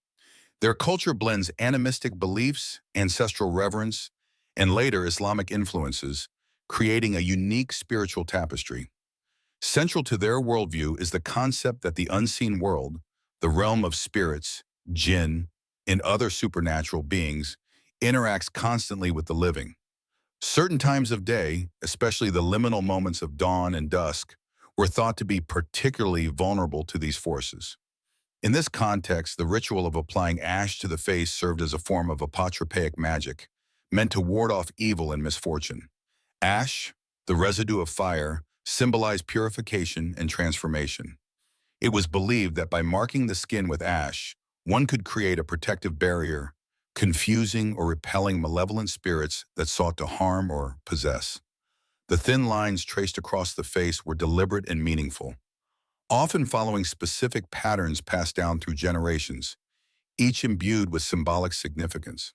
Their culture blends animistic beliefs, ancestral reverence, and later Islamic influences, creating a unique spiritual tapestry. Central to their worldview is the concept that the unseen world, the realm of spirits, jinn, and other supernatural beings, interacts constantly with the living. Certain times of day, especially the liminal moments of dawn and dusk, were thought to be particularly vulnerable to these forces. In this context, the ritual of applying ash to the face served as a form of apotropaic magic, meant to ward off evil and misfortune. Ash, the residue of fire, symbolized purification and transformation. It was believed that by marking the skin with ash, one could create a protective barrier, confusing or repelling malevolent spirits that sought to harm or possess. The thin lines traced across the face were deliberate and meaningful, often following specific patterns passed down through generations, each imbued with symbolic significance.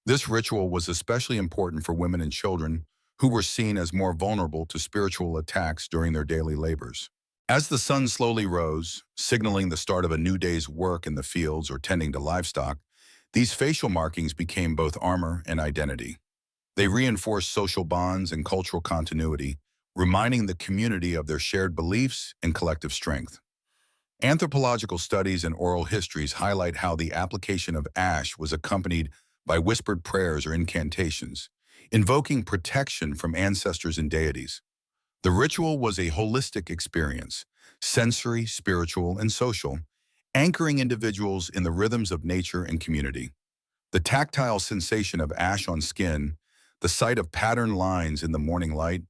This ritual was especially important for women and children who were seen as more vulnerable to spiritual attacks during their daily labors. As the sun slowly rose, signaling the start of a new day's work in the fields or tending to livestock, these facial markings became both armor and identity. They reinforced social bonds and cultural continuity, reminding the community of their shared beliefs and collective strength. Anthropological studies and oral histories highlight how the application of ash was accompanied by whispered prayers or incantations, invoking protection from ancestors and deities. The ritual was a holistic experience, sensory, spiritual, and social, anchoring individuals in the rhythms of nature and community. The tactile sensation of ash on skin, the sight of patterned lines in the morning light,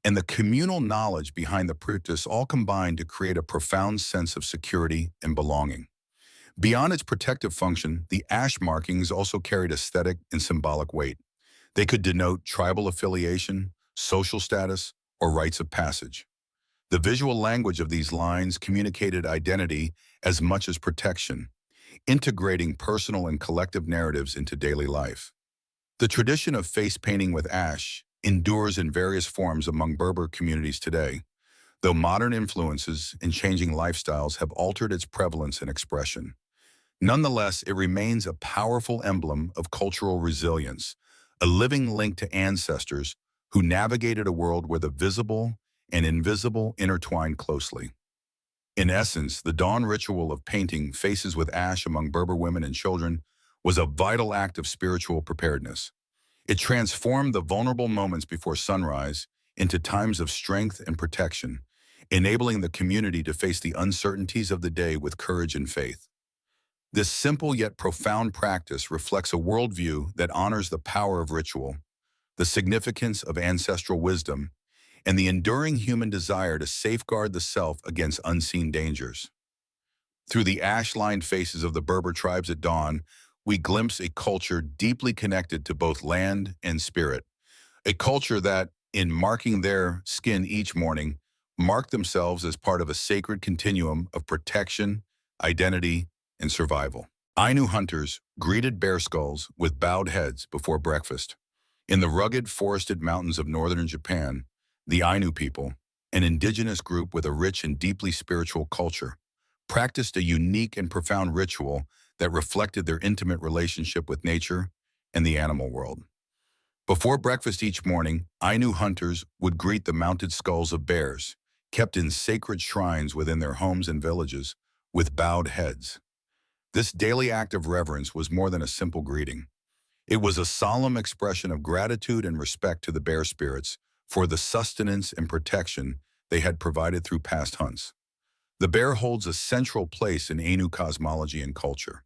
and the communal knowledge behind the practice all combined to create a profound sense of security and belonging. Beyond its protective function, the ash markings also carried aesthetic and symbolic weight. They could denote tribal affiliation, social status, or rites of passage. The visual language of these lines communicated identity as much as protection, integrating personal and collective narratives into daily life. The tradition of face painting with ash endures in various forms among Berber communities today, though modern influences and changing lifestyles have altered its prevalence and expression. Nonetheless, it remains a powerful emblem of cultural resilience, a living link to ancestors who navigated a world where the visible and invisible intertwined closely. In essence, the dawn ritual of painting faces with ash among Berber women and children was a vital act of spiritual preparedness. It transformed the vulnerable moments before sunrise into times of strength and protection, enabling the community to face the uncertainties of the day with courage and faith. This simple yet profound practice reflects a worldview that honors the power of ritual, the significance of ancestral wisdom, and the enduring human desire to safeguard the self against unseen dangers. Through the ash-lined faces of the Berber tribes at dawn, we glimpse a culture deeply connected to both land and spirit, a culture that, in marking their skin each morning, mark themselves as part of a sacred continuum of protection, identity, and survival. Ainu hunters greeted bear skulls with bowed heads before breakfast. In the rugged, forested mountains of northern Japan, the Ainu people, an indigenous group with a rich and deeply spiritual culture, practiced a unique and profound ritual that reflected their intimate relationship with nature and the animal world. Before breakfast each morning, Ainu hunters would greet the mounted skulls of bears, kept in sacred shrines within their homes and villages, with bowed heads. This daily act of reverence was more than a simple greeting. It was a solemn expression of gratitude and respect to the bear spirits for the sustenance and protection they had provided through past hunts. The bear holds a central place in Ainu cosmology and culture.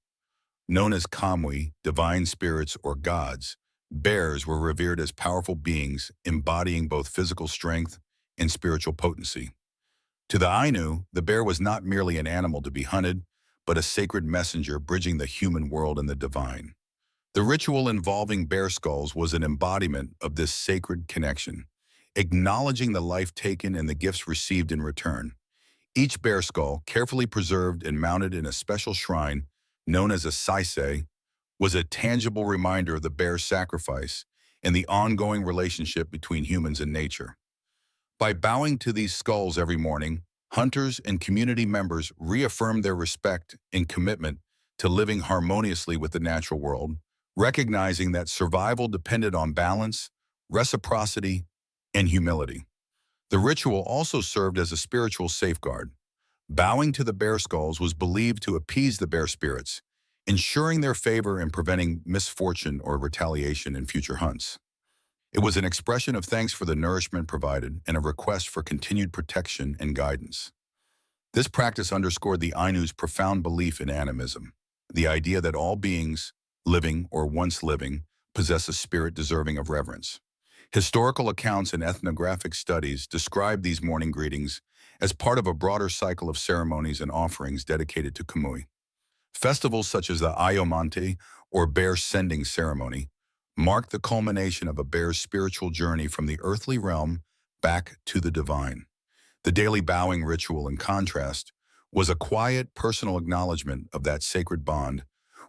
Known as kamui, divine spirits or gods, bears were revered as powerful beings embodying both physical strength and spiritual potency. To the Ainu, the bear was not merely an animal to be hunted, but a sacred messenger bridging the human world and the divine. The ritual involving bear skulls was an embodiment of this sacred connection, acknowledging the life taken and the gifts received in return. Each bear skull, carefully preserved and mounted in a special shrine known as a saisei, was a tangible reminder of the bear's sacrifice and the ongoing relationship between humans and nature. By bowing to these skulls every morning, hunters and community members reaffirmed their respect and commitment to living harmoniously with the natural world, recognizing that survival depended on balance, reciprocity, and humility. The ritual also served as a spiritual safeguard. Bowing to the bear skulls was believed to appease the bear spirits, ensuring their favor and preventing misfortune or retaliation in future hunts. It was an expression of thanks for the nourishment provided and a request for continued protection and guidance. This practice underscored the Ainu's profound belief in animism, the idea that all beings, living or once living, possess a spirit deserving of reverence. Historical accounts and ethnographic studies describe these morning greetings as part of a broader cycle of ceremonies and offerings dedicated to Kamui. Festivals such as the Ayomante, or bear sending ceremony, mark the culmination of a bear's spiritual journey from the earthly realm back to the divine. The daily bowing ritual, in contrast, was a quiet, personal acknowledgement of that sacred bond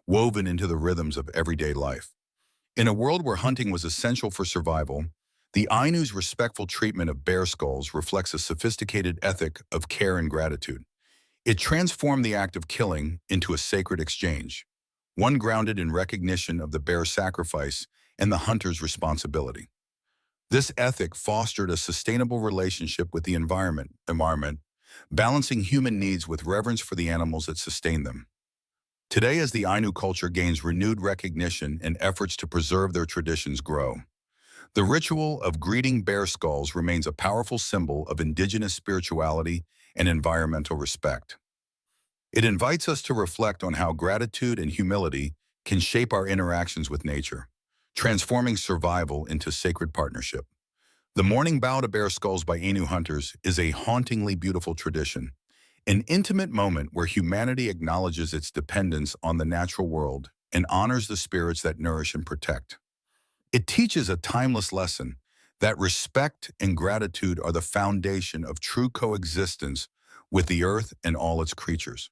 woven into the rhythms of everyday life. In a world where hunting was essential for survival, the Ainu's respectful treatment of bear skulls reflects a sophisticated ethic of care and gratitude. It transformed the act of killing into a sacred exchange, one grounded in recognition of the bear's sacrifice and the hunter's responsibility. This ethic fostered a sustainable relationship with the environment, balancing human needs with reverence for the animals that sustain them. Today, as the Ainu culture gains renewed recognition and efforts to preserve their traditions grow, the ritual of greeting bear skulls remains a powerful symbol of indigenous spirituality and environmental respect. It invites us to reflect on how gratitude and humility can shape our interactions with nature, transforming survival into sacred partnership. The morning bow to bear skulls by Ainu hunters is a hauntingly beautiful tradition, an intimate moment where humanity acknowledges its dependence on the natural world and honors the spirits that nourish and protect. It teaches a timeless lesson that respect and gratitude are the foundation of true coexistence with the earth and all its creatures.